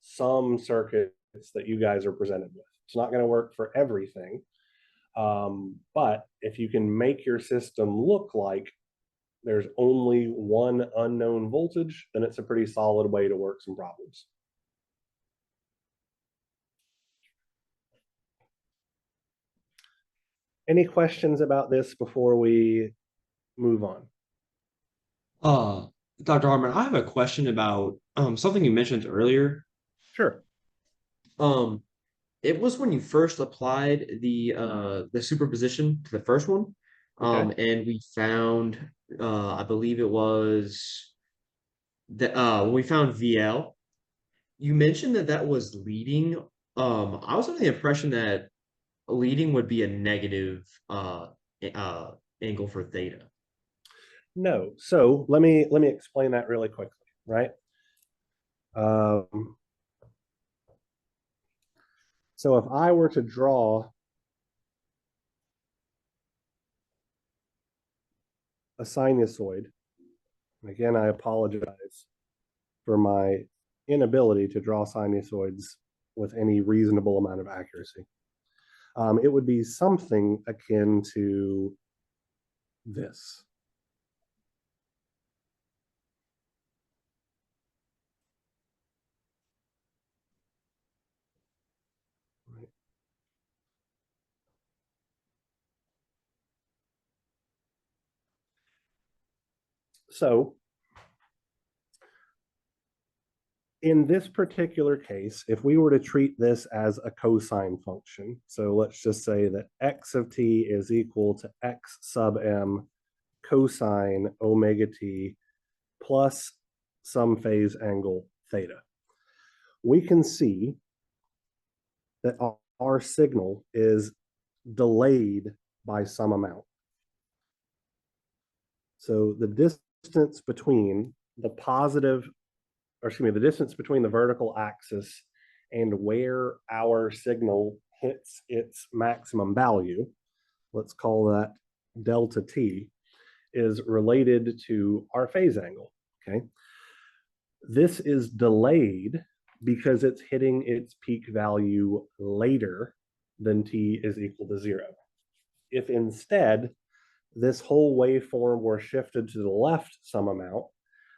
some circuits that you guys are presented with. It's not going to work for everything, but if you can make your system look like there's only one unknown voltage, then it's a pretty solid way to work some problems. Any questions about this before we move on? Dr. Harmon, I have a question about something you mentioned earlier. Sure. It was when you first applied the superposition to the first one. Okay. And we found I believe it was that when we found VL, you mentioned that that was leading. I was under the impression that leading would be a negative angle for theta. No. So let me explain that really quickly, right? So if I were to draw a sinusoid, again, I apologize for my inability to draw sinusoids with any reasonable amount of accuracy. It would be something akin to this. So in this particular case, if we were to treat this as a cosine function, so let's just say that x of t is equal to x sub m cosine omega t plus some phase angle theta. We can see that our signal is delayed by some amount. So the distance between the positive, or excuse me, the distance between the vertical axis and where our signal hits its maximum value, let's call that delta t, is related to our phase angle, okay? This is delayed because it's hitting its peak value later than t is equal to 0. If instead this whole waveform were shifted to the left some amount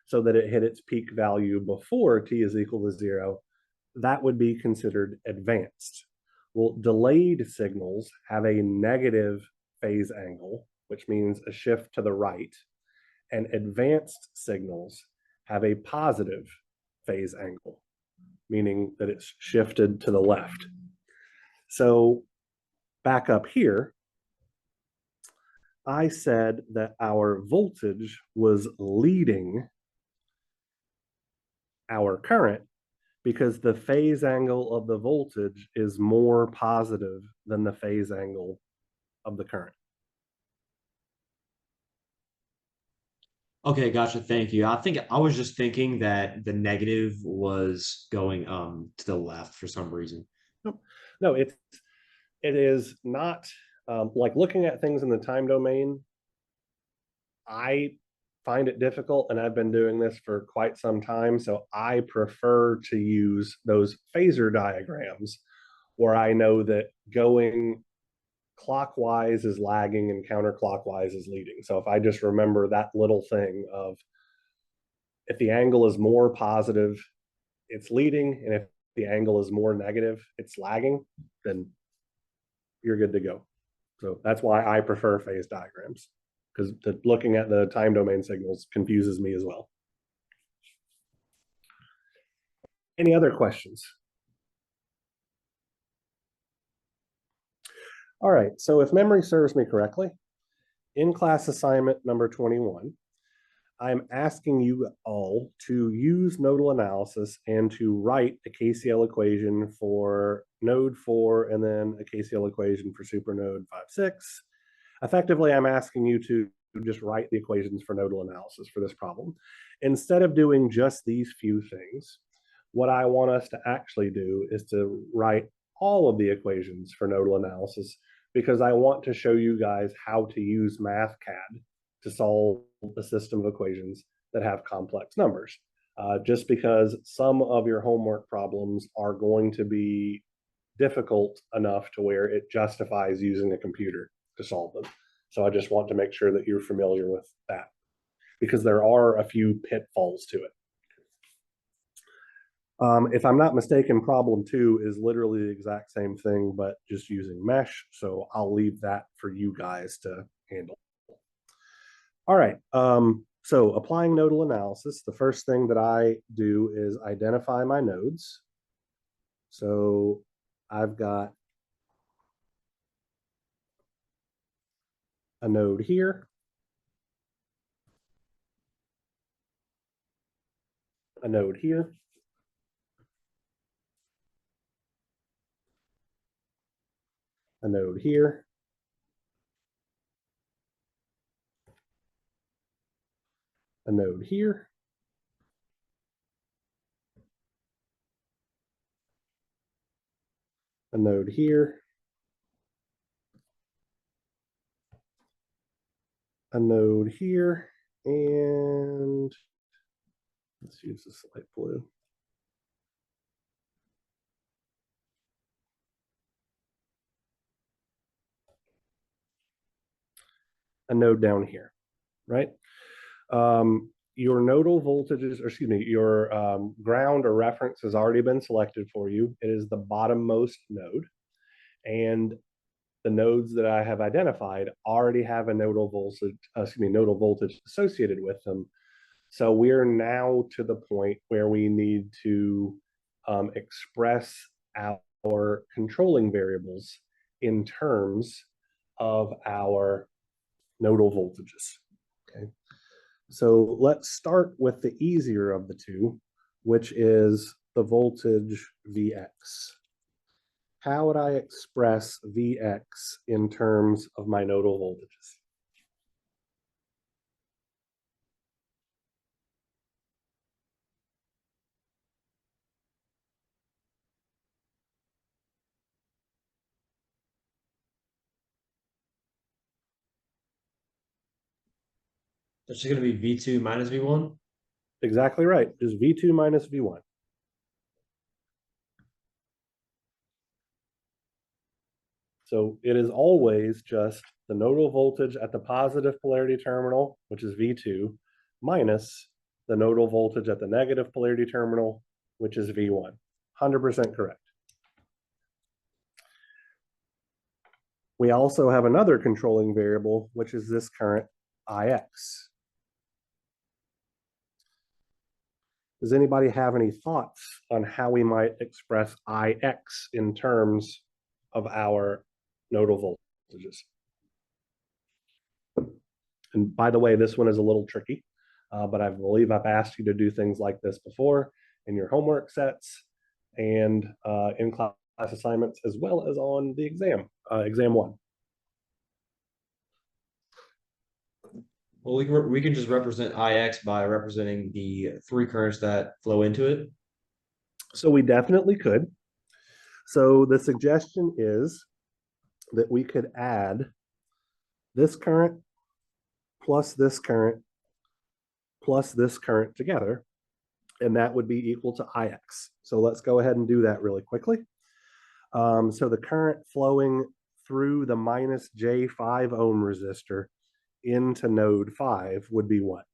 so that it hit its peak value before t is equal to 0, that would be considered advanced. Well, delayed signals have a negative phase angle, which means a shift to the right, and advanced signals have a positive phase angle, meaning that it's shifted to the left. So back up here, I said that our voltage was leading our current because the phase angle of the voltage is more positive than the phase angle of the current. Okay, gotcha. Thank you. I think I was just thinking that the negative was going to the left for some reason. No, it is not like looking at things in the time domain. I find it difficult, and I've been doing this for quite some time, so I prefer to use those phasor diagrams where I know that going clockwise is lagging and counterclockwise is leading. So if I just remember that little thing of if the angle is more positive, it's leading, and if the angle is more negative, it's lagging, then you're good to go. So that's why I prefer phase diagrams, because looking at the time domain signals confuses me as well. Any other questions? All right, so if memory serves me correctly, in class assignment number 21, I'm asking you all to use nodal analysis and to write a KCL equation for node 4 and then a KCL equation for supernode 5, 6. Effectively, I'm asking you to just write the equations for nodal analysis for this problem. Instead of doing just these few things, what I want us to actually do is to write all of the equations for nodal analysis, because I want to show you guys how to use MathCAD to solve a system of equations that have complex numbers. Just because some of your homework problems are going to be difficult enough to where it justifies using a computer to solve them. So I just want to make sure that you're familiar with that, because there are a few pitfalls to it. If I'm not mistaken, problem 2 is literally the exact same thing, but just using mesh. So I'll leave that for you guys to handle. All right, so applying nodal analysis, the first thing that I do is identify my nodes. So I've got a node here, a node here, a node here, a node here, a node here, a node here, and let's use this light blue. A node down here, right? Your nodal voltages, or excuse me, your ground or reference has already been selected for you. It is the bottommost node, and the nodes that I have identified already have a nodal voltage, nodal voltage associated with them. So we're now to the point where we need to express our controlling variables in terms of our nodal voltages. Okay. So let's start with the easier of the two, which is the voltage Vx. How would I express Vx in terms of my nodal voltages? That's just gonna be V2 minus V1. Exactly right, is V2 minus V1. So it is always just the nodal voltage at the positive polarity terminal, which is V2, minus the nodal voltage at the negative polarity terminal, which is V1. 100% correct. We also have another controlling variable, which is this current Ix. Does anybody have any thoughts on how we might express Ix in terms of our nodal voltages? And by the way, this one is a little tricky, but I believe I've asked you to do things like this before in your homework sets and in class assignments, as well as on the exam, exam one. Well, we can just represent Ix by representing the three currents that flow into it. So we definitely could. So the suggestion is that we could add this current plus this current plus this current together, and that would be equal to Ix. So let's go ahead and do that really quickly. So the current flowing through the minus J5 ohm resistor into node 5 would be what?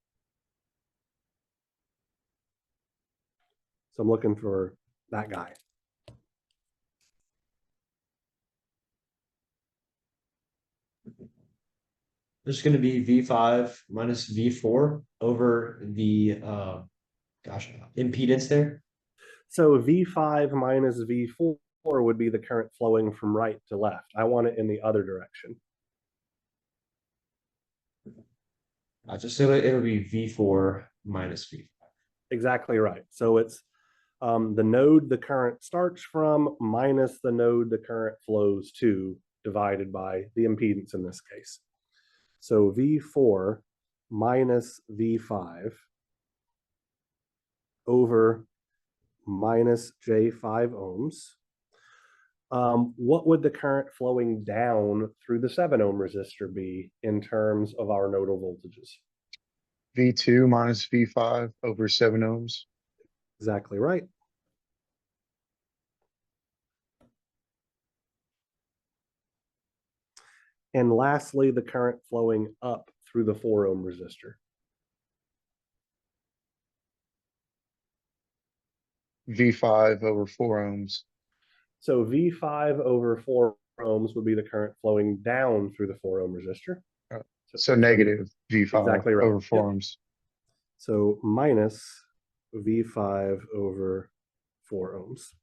So I'm looking for that guy. There's going to be V5 minus V4 over the impedance there. So V5 minus V4 would be the current flowing from right to left. I want it in the other direction. I just say it'll be V4 minus V5. Exactly right. So it's the node the current starts from minus the node the current flows to, divided by the impedance in this case. So V4 minus V5 over minus J5 ohms. What would the current flowing down through the 7 ohm resistor be in terms of our nodal voltages? V2 minus V5 over 7 ohms. Exactly right. And lastly, the current flowing up through the 4 ohm resistor. V5 over 4 ohms. So V5 over 4 ohms would be the current flowing down through the 4 ohm resistor. So negative V5 exactly right. over 4 Yep. ohms. So minus V5 over 4 ohms.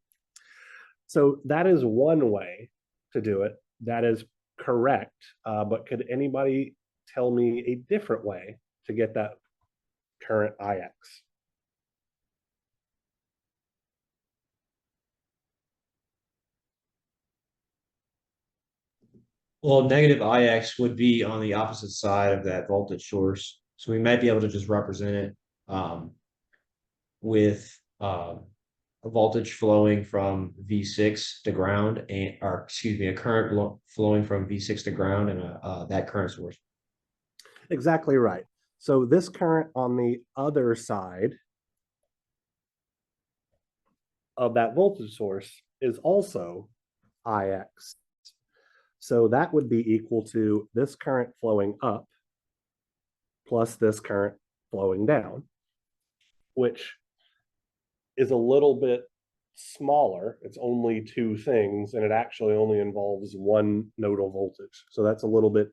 So that is one way to do it. That is correct. But could anybody tell me a different way to get that current Ix? Well, negative Ix would be on the opposite side of that voltage source. So we might be able to just represent it with a voltage flowing from V6 to ground, or excuse me, a current flowing from V6 to ground and that current source. Exactly right. So this current on the other side of that voltage source is also Ix. So that would be equal to this current flowing up plus this current flowing down, which is a little bit smaller. It's only two things, and it actually only involves one nodal voltage. So that's a little bit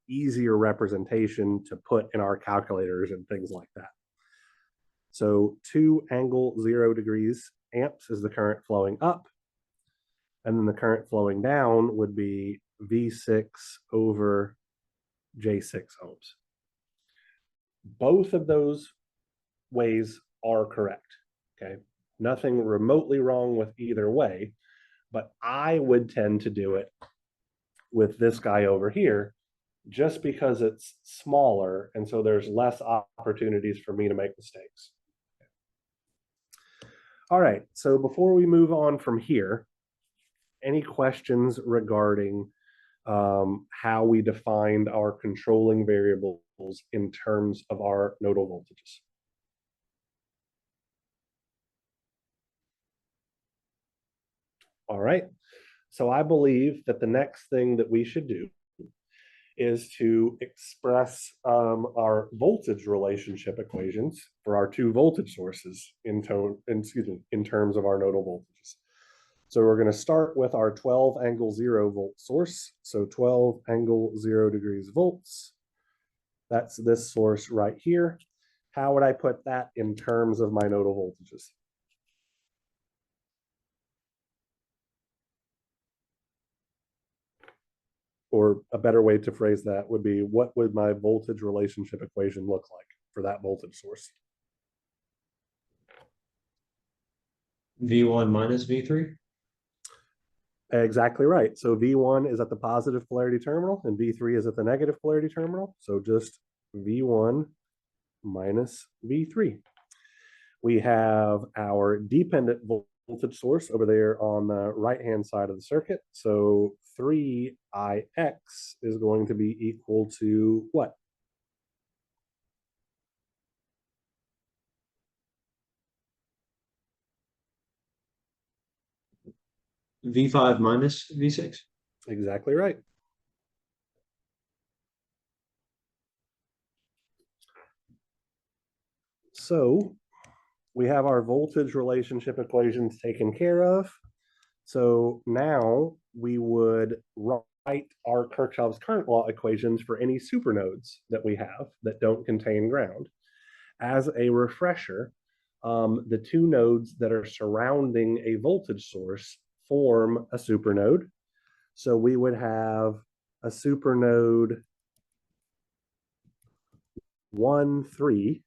easier representation to put in our calculators and things like that. So 2 ∠0 amps is the current flowing up. And then the current flowing down would be V6 over J6 ohms. Both of those ways are correct. Okay. Nothing remotely wrong with either way, but I would tend to do it with this guy over here just because it's smaller. And so there's less opportunities for me to make mistakes. All right. So before we move on from here, any questions regarding how we defined our controlling variables in terms of our nodal voltages? All right. So I believe that the next thing that we should do is to express our voltage relationship equations for our two voltage sources in terms of our nodal voltages. So we're going to start with our 12 ∠0 volt source. So 12 ∠0 volts. That's this source right here. How would I put that in terms of my nodal voltages? Or a better way to phrase that would be, what would my voltage relationship equation look like for that voltage source? V1 minus V3? Exactly right. So V1 is at the positive polarity terminal and V3 is at the negative polarity terminal. So just V1 minus V3. We have our dependent voltage source over there on the right-hand side of the circuit. So 3ix is going to be equal to what? V5 minus V6? Exactly right. So we have our voltage relationship equations taken care of. So now we would write our Kirchhoff's current law equations for any supernodes that we have that don't contain ground. As a refresher, the two nodes that are surrounding a voltage source form a supernode. So we would have a supernode 1, 3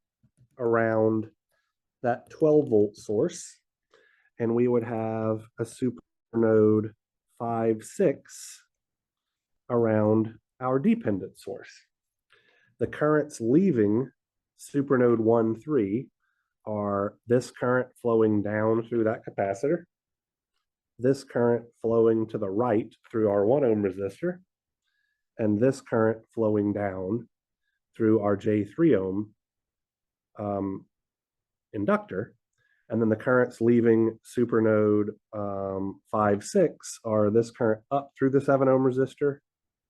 around that 12-volt source, and we would have a supernode 5, 6 around our dependent source. The currents leaving supernode 1, 3 are this current flowing down through that capacitor, this current flowing to the right through our 1 ohm resistor, and this current flowing down through our J3 ohm inductor. And then the currents leaving supernode 5, 6 are this current up through the 7 ohm resistor,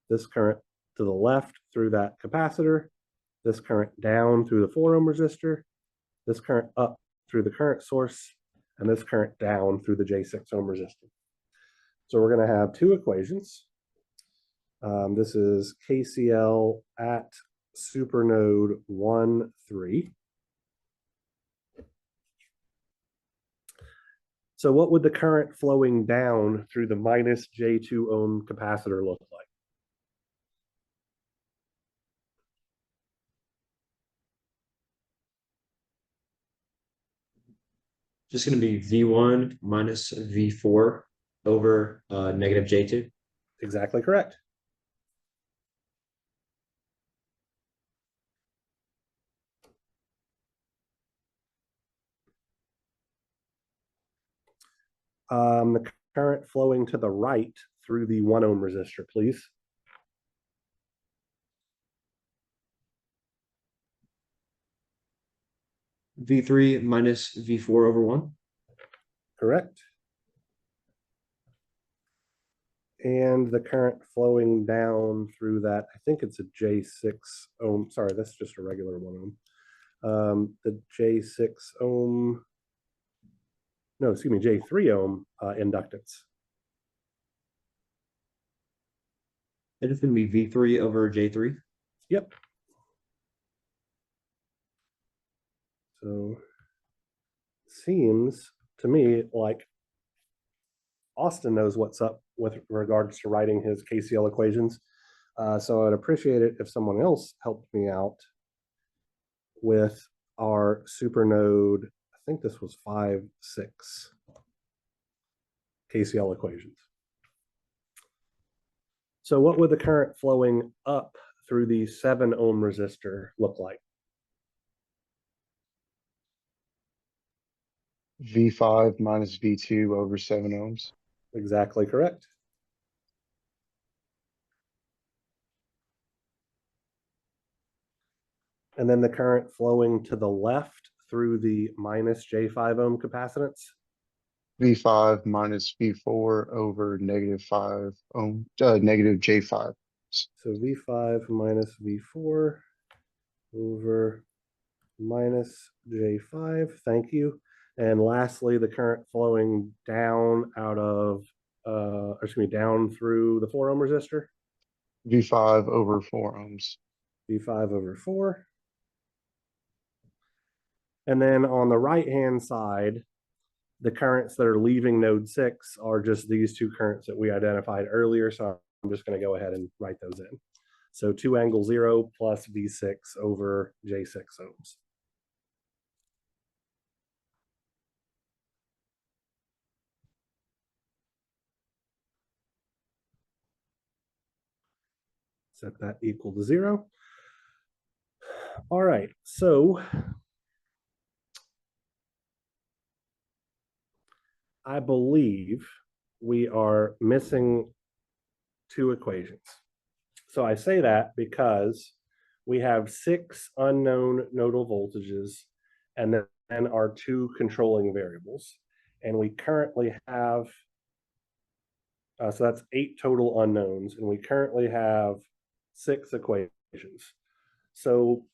this current to the left through that capacitor, this current down through the 4 ohm resistor, this current up through the current source, and this current down through the J6 ohm resistor. So we're going to have two equations. This is KCL at supernode 1, 3. So what would the current flowing down through the minus J2 ohm capacitor look like? Just going to be V1 minus V4 over negative J2. Exactly correct. The current flowing to the right through the 1 ohm resistor, please. V3 minus V4 over 1. Correct. And the current flowing down through that, I think it's a J6 ohm. Sorry, that's just a regular 1 ohm. The J6 ohm, no, excuse me, J3 ohm inductance. It is going to be V3 over J3. Yep. So seems to me like Austin knows what's up with regards to writing his KCL equations. So I'd appreciate it if someone else helped me out with our supernode. I think this was 5, 6 KCL equations. So what would the current flowing up through the 7 ohm resistor look like? V5 minus V2 over 7 ohms. Exactly correct. And then the current flowing to the left through the minus J5 ohm capacitance. V5 minus V4 over negative 5 ohm, negative J5. So V5 minus V4 over minus J5. Thank you. And lastly, the current flowing down out of, down through the 4 ohm resistor. V5 over 4 ohms. V5 over 4. And then on the right-hand side, the currents that are leaving node 6 are just these two currents that we identified earlier. So I'm just going to go ahead and write those in. So 2 angle 0 plus V6 over J6 ohms. Set that equal to 0. All right, so I believe we are missing 2 equations. So I say that because we have 6 unknown nodal voltages and then our 2 controlling variables. And we currently have, so that's 8 total unknowns, and we currently have 6 equations. So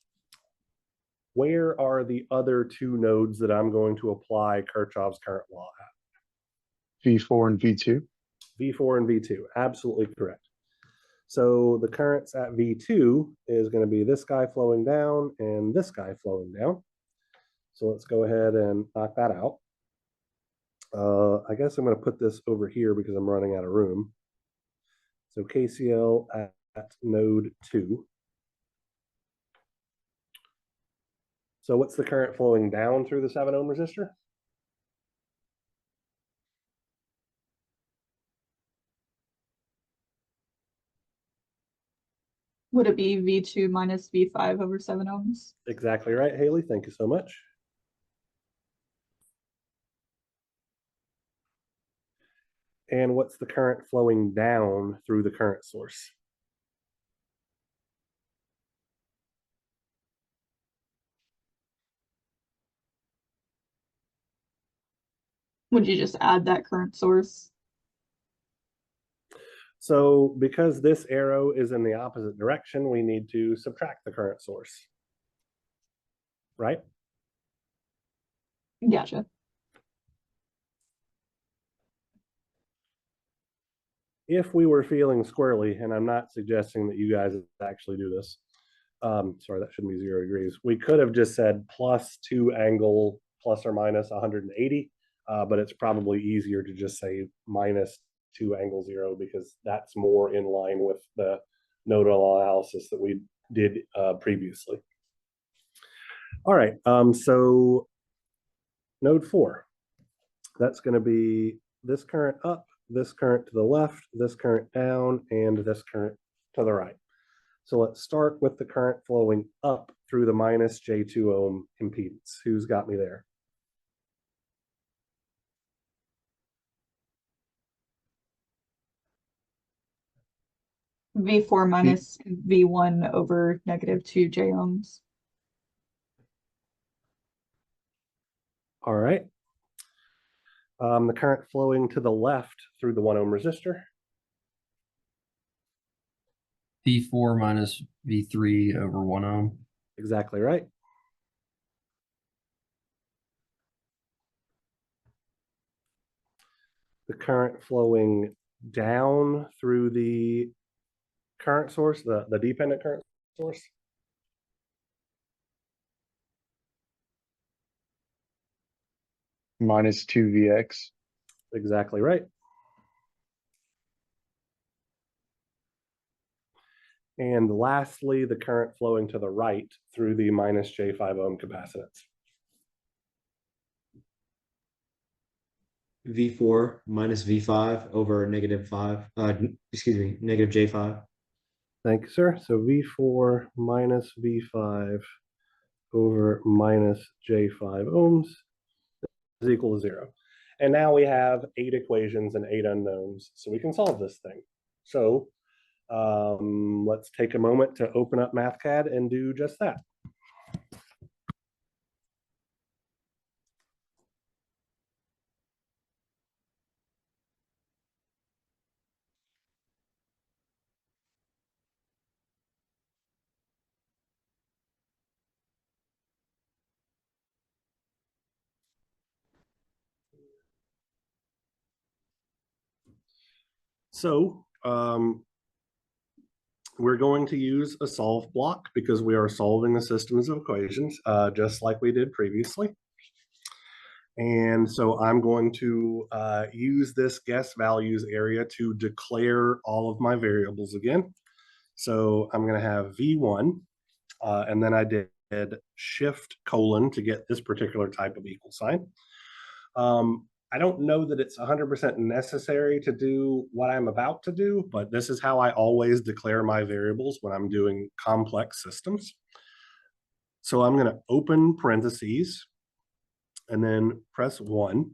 where are the other 2 nodes that I'm going to apply Kirchhoff's current law at? V4 and V2. V4 and V2, absolutely correct. So the currents at V2 is going to be this guy flowing down and this guy flowing down. So let's go ahead and knock that out. I guess I'm going to put this over here because I'm running out of room. So KCL at node 2. So what's the current flowing down through the 7 ohm resistor? Would it be V2 minus V5 over 7 ohms? Exactly right, Haley. Thank you so much. And what's the current flowing down through the current source? Would you just add that current source? So because this arrow is in the opposite direction, we need to subtract the current source, right? Gotcha. If we were feeling squirrely, and I'm not suggesting that you guys actually do this, sorry, that shouldn't be 0 degrees. We could have just said plus 2 angle plus or minus 180, but it's probably easier to just say minus 2 angle 0 because that's more in line with the nodal analysis that we did previously. All right, so node 4, that's going to be this current up, this current to the left, this current down, and this current to the right. So let's start with the current flowing up through the minus J2 ohm impedance. Who's got me there? V4 minus V1 over negative 2 J ohms. All right. The current flowing to the left through the 1 ohm resistor. V4 minus V3 over 1 ohm. Exactly right. The current flowing down through the current source, the dependent current source. minus 2VX. Exactly right. And lastly, the current flowing to the right through the minus J5 ohm capacitance. V4 minus V5 over negative 5, excuse me, negative J5. Thank you, sir. So V4 minus V5 over minus J5 ohms is equal to 0. And now we have 8 equations and 8 unknowns, so we can solve this thing. So let's take a moment to open up MathCAD and do just that. So we're going to use a solve block because we are solving a systems of equations, just like we did previously. And so I'm going to use this guess values area to declare all of my variables again. So I'm going to have V1, and then I did shift colon to get this particular type of equal sign. I don't know that it's 100% necessary to do what I'm about to do, but this is how I always declare my variables when I'm doing complex systems. So I'm going to open parentheses and then press 1.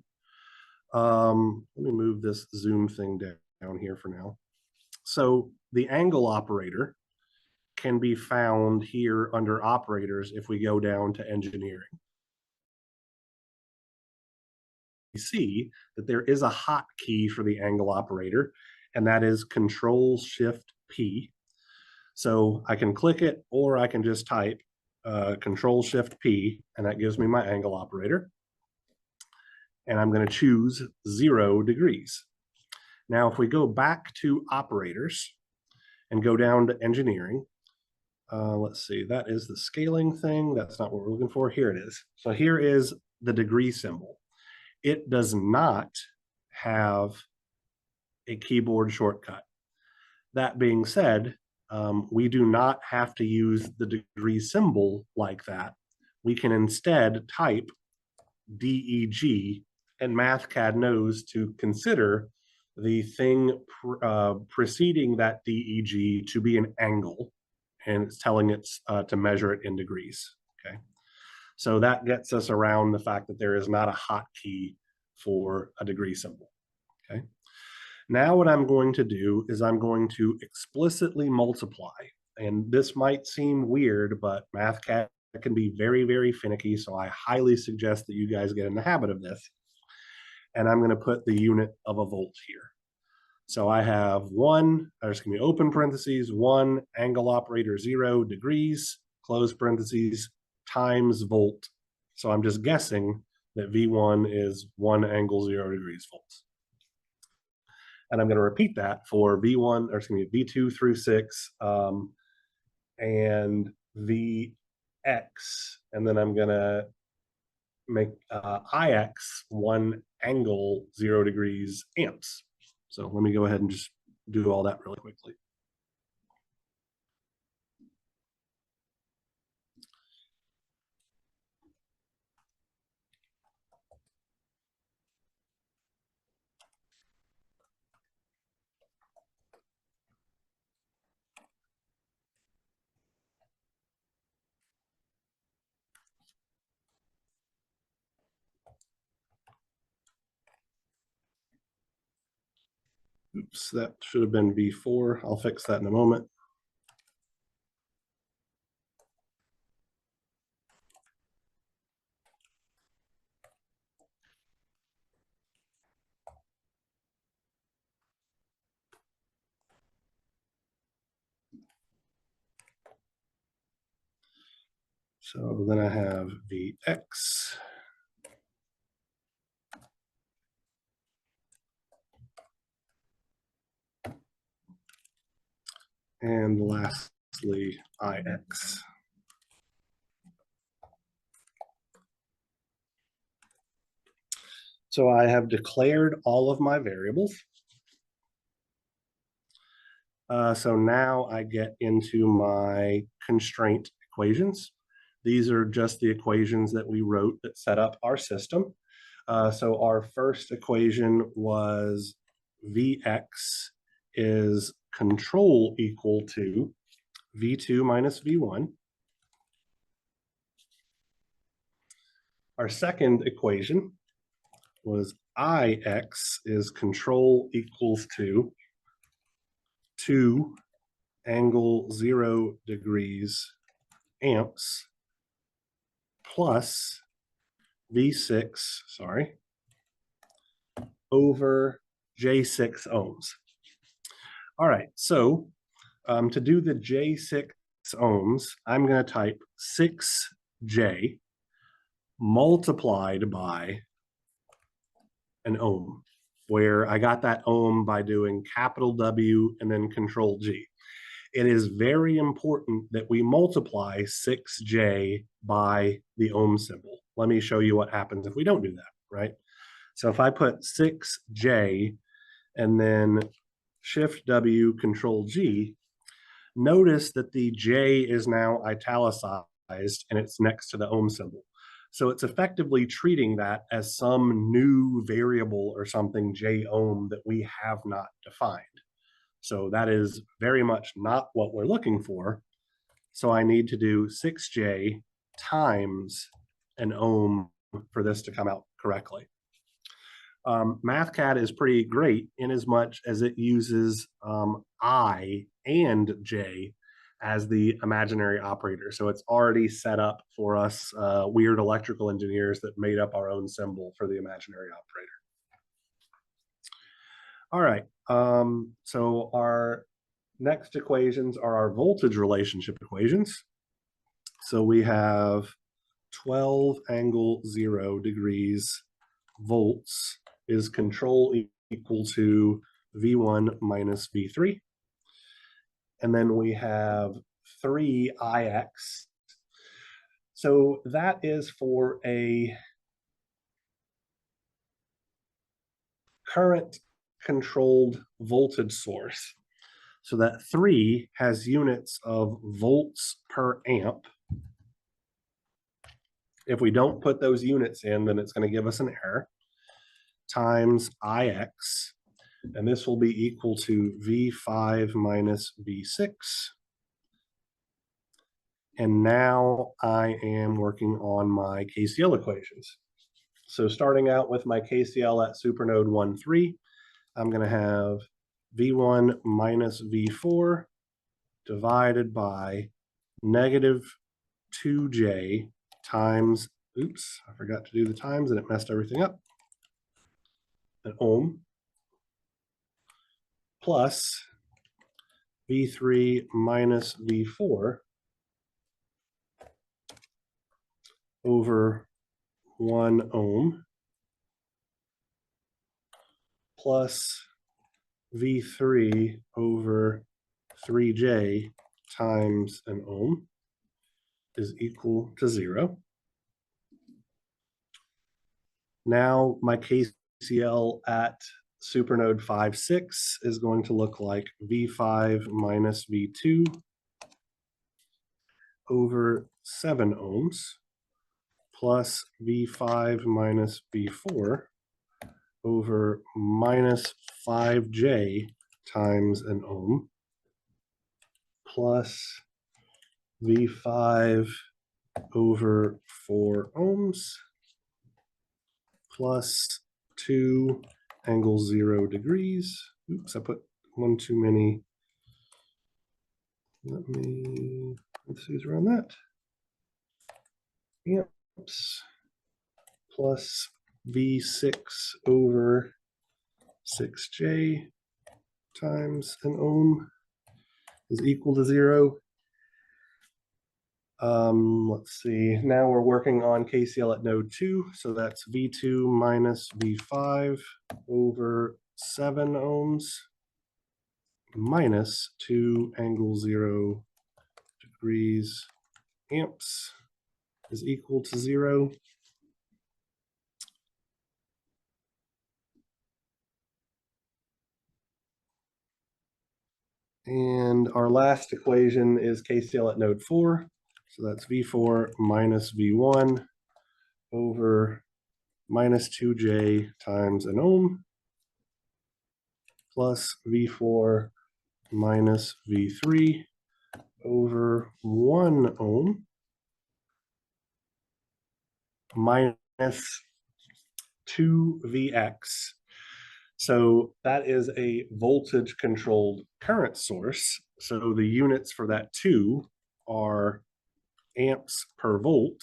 Let me move this zoom thing down here for now. So the angle operator can be found here under operators if we go down to engineering. We see that there is a hotkey for the angle operator, and that is Control-Shift-P. So I can click it, or I can just type Control-Shift-P, and that gives me my angle operator. And I'm going to choose 0 degrees. Now, if we go back to operators and go down to engineering, let's see, that is the scaling thing. That's not what we're looking for. Here it is. So here is the degree symbol. It does not have a keyboard shortcut. That being said, we do not have to use the degree symbol like that. We can instead type DEG, and MathCAD knows to consider the thing preceding that DEG to be an angle, and it's telling it to measure it in degrees. Okay, so that gets us around the fact that there is not a hotkey for a degree symbol. Okay, now what I'm going to do is I'm going to explicitly multiply, and this might seem weird, but MathCAD can be very, very finicky, so I highly suggest that you guys get in the habit of this. And I'm going to put the unit of a volt here. So I have open parentheses, 1 angle operator 0 degrees, close parentheses, times volt. So I'm just guessing that V1 is 1 angle 0 degrees volts. And I'm going to repeat that for V2 through 6, and VX, and then I'm going to make IX 1 angle 0 degrees amps. So let me go ahead and just do all that really quickly. Oops, that should have been V4. I'll fix that in a moment. So then I have VX. And lastly, IX. So I have declared all of my variables. So now I get into my constraint equations. These are just the equations that we wrote that set up our system. So our first equation was Vx is control equal to V2 minus V1. Our second equation was Ix is control equals to 2 angle 0 degrees amps plus V6, sorry, over J6 ohms. All right, so to do the J6 ohms, I'm going to type 6J multiplied by an ohm, where I got that ohm by doing capital W and then control G. It is very important that we multiply 6J by the ohm symbol. Let me show you what happens if we don't do that, right? So if I put 6J and then Shift W, Control G, notice that the J is now italicized and it's next to the ohm symbol. So it's effectively treating that as some new variable or something J ohm that we have not defined. So that is very much not what we're looking for. So I need to do 6J times an ohm for this to come out correctly. MathCAD is pretty great in as much as it uses I and J as the imaginary operator. So it's already set up for us weird electrical engineers that made up our own symbol for the imaginary operator. All right, so our next equations are our voltage relationship equations. So we have 12 angle 0 degrees volts is control equal to V1 minus V3. And then we have 3 Ix. So that is for a current controlled voltage source. So that 3 has units of volts per amp. If we don't put those units in, then it's going to give us an error, times Ix, and this will be equal to V5 minus V6. And now I am working on my KCL equations. So starting out with my KCL at supernode 1, 3, I'm going to have V1 minus V4 divided by negative 2J times, oops, I forgot to do the times and it messed everything up, an ohm, plus V3 minus V4 over 1 ohm plus V3 over 3J times an ohm is equal to 0. Now my KCL at supernode 5, 6 is going to look like V5 minus V2 over 7 ohms plus V5 minus V4 over minus 5J times an ohm plus V5 over 4 ohms plus 2 angle 0 degrees. Oops, I put one too many. Let me, let's see around that. Amps plus V6 over 6J times an ohm is equal to 0. Let's see, now we're working on KCL at node 2, so that's V2 minus V5 over 7 ohms minus 2 angle 0 degrees amps is equal to 0. And our last equation is KCL at node 4. So that's V4 minus V1 over minus 2J times an ohm plus V4 minus V3 over 1 ohm minus 2Vx. So that is a voltage controlled current source. So the units for that 2 are amps per volt.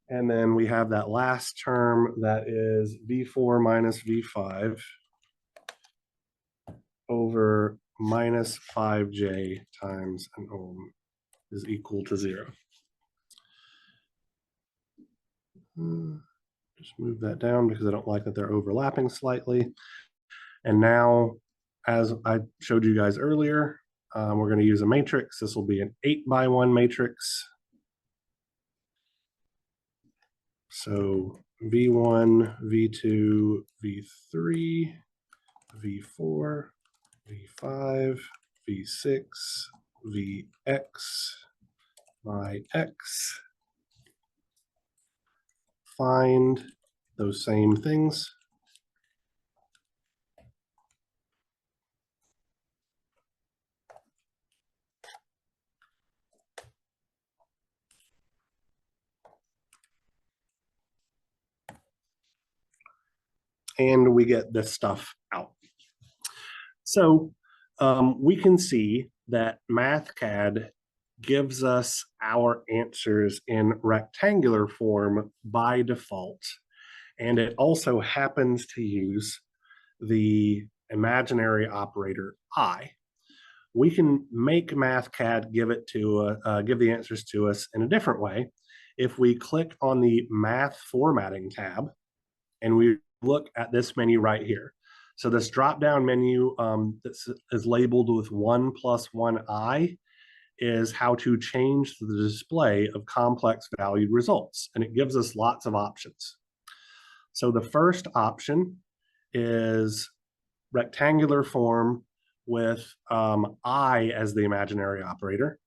And then we have that last term that is V4 minus V5 over minus 5J times an ohm is equal to 0. Just move that down because I don't like that they're overlapping slightly. And now, as I showed you guys earlier, we're going to use a matrix. This will be an 8x1 matrix. So V1, V2, V3, V4, V5, V6, Vx, Ix. Find those same things. And we get this stuff out. So we can see that MathCAD gives us our answers in rectangular form by default. And it also happens to use the imaginary operator I. We can make MathCAD give the answers to us in a different way. If we click on the Math Formatting tab and we look at this menu right here. So this drop-down menu that is labeled with 1 + 1i is how to change the display of complex valued results. And it gives us lots of options. So the first option is rectangular form with I as the imaginary operator.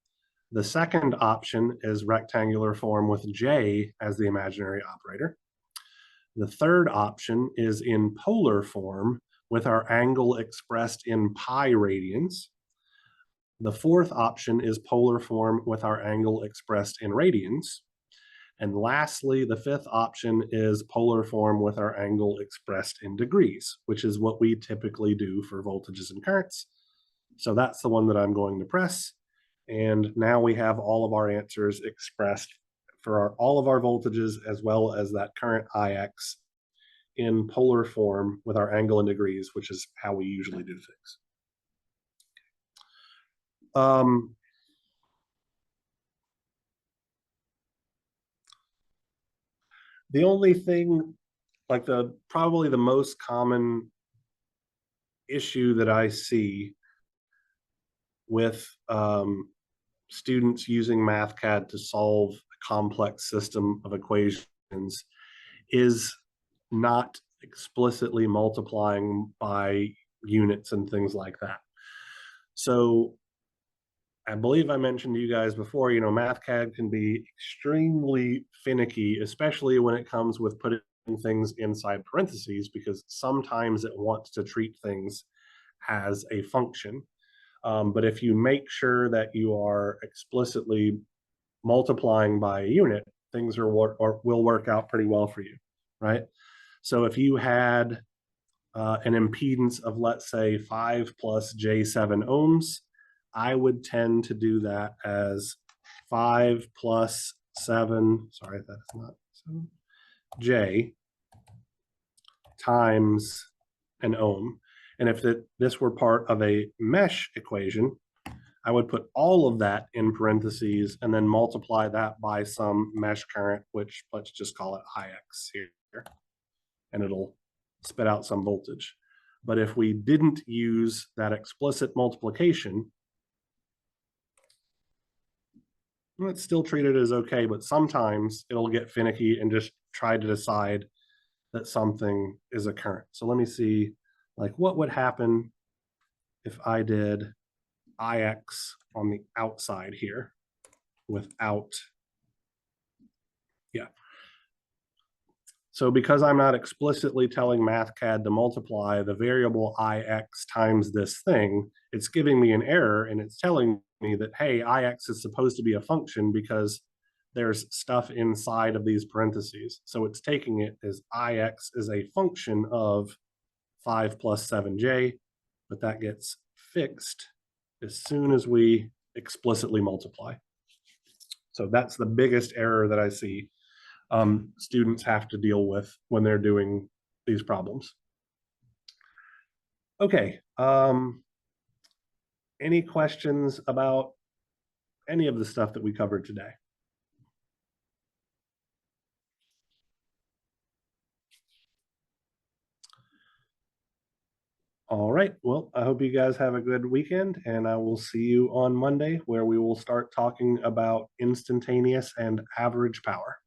The second option is rectangular form with J as the imaginary operator. The third option is in polar form with our angle expressed in pi radians. The fourth option is polar form with our angle expressed in radians. And lastly, the fifth option is polar form with our angle expressed in degrees, which is what we typically do for voltages and currents. So that's the one that I'm going to press. And now we have all of our answers expressed for all of our voltages as well as that current Ix in polar form with our angle in degrees, which is how we usually do things. The only thing, like probably the most common issue that I see with students using MathCAD to solve a complex system of equations is not explicitly multiplying by units and things like that. So I believe I mentioned to you guys before, MathCAD can be extremely finicky, especially when it comes with putting things inside parentheses, because sometimes it wants to treat things as a function. But if you make sure that you are explicitly multiplying by a unit, things will work out pretty well for you, right? So if you had an impedance of, let's say, 5 plus J7 ohms, I would tend to do that as 5 plus 7, sorry, that's not 7, J times an ohm. And if this were part of a mesh equation, I would put all of that in parentheses and then multiply that by some mesh current, which let's just call it Ix here, and it'll spit out some voltage. But if we didn't use that explicit multiplication, let's still treat it as okay, but sometimes it'll get finicky and just try to decide that something is a current. So let me see, like, what would happen if I did IX on the outside here without, yeah. So because I'm not explicitly telling MathCAD to multiply the variable IX times this thing, it's giving me an error and it's telling me that, hey, IX is supposed to be a function because there's stuff inside of these parentheses. So it's taking it as IX is a function of 5 plus 7j, but that gets fixed as soon as we explicitly multiply. So that's the biggest error that I see students have to deal with when they're doing these problems. Okay, any questions about any of the stuff that we covered today? All right, well, I hope you guys have a good weekend, and I will see you on Monday, where we will start talking about instantaneous and average power.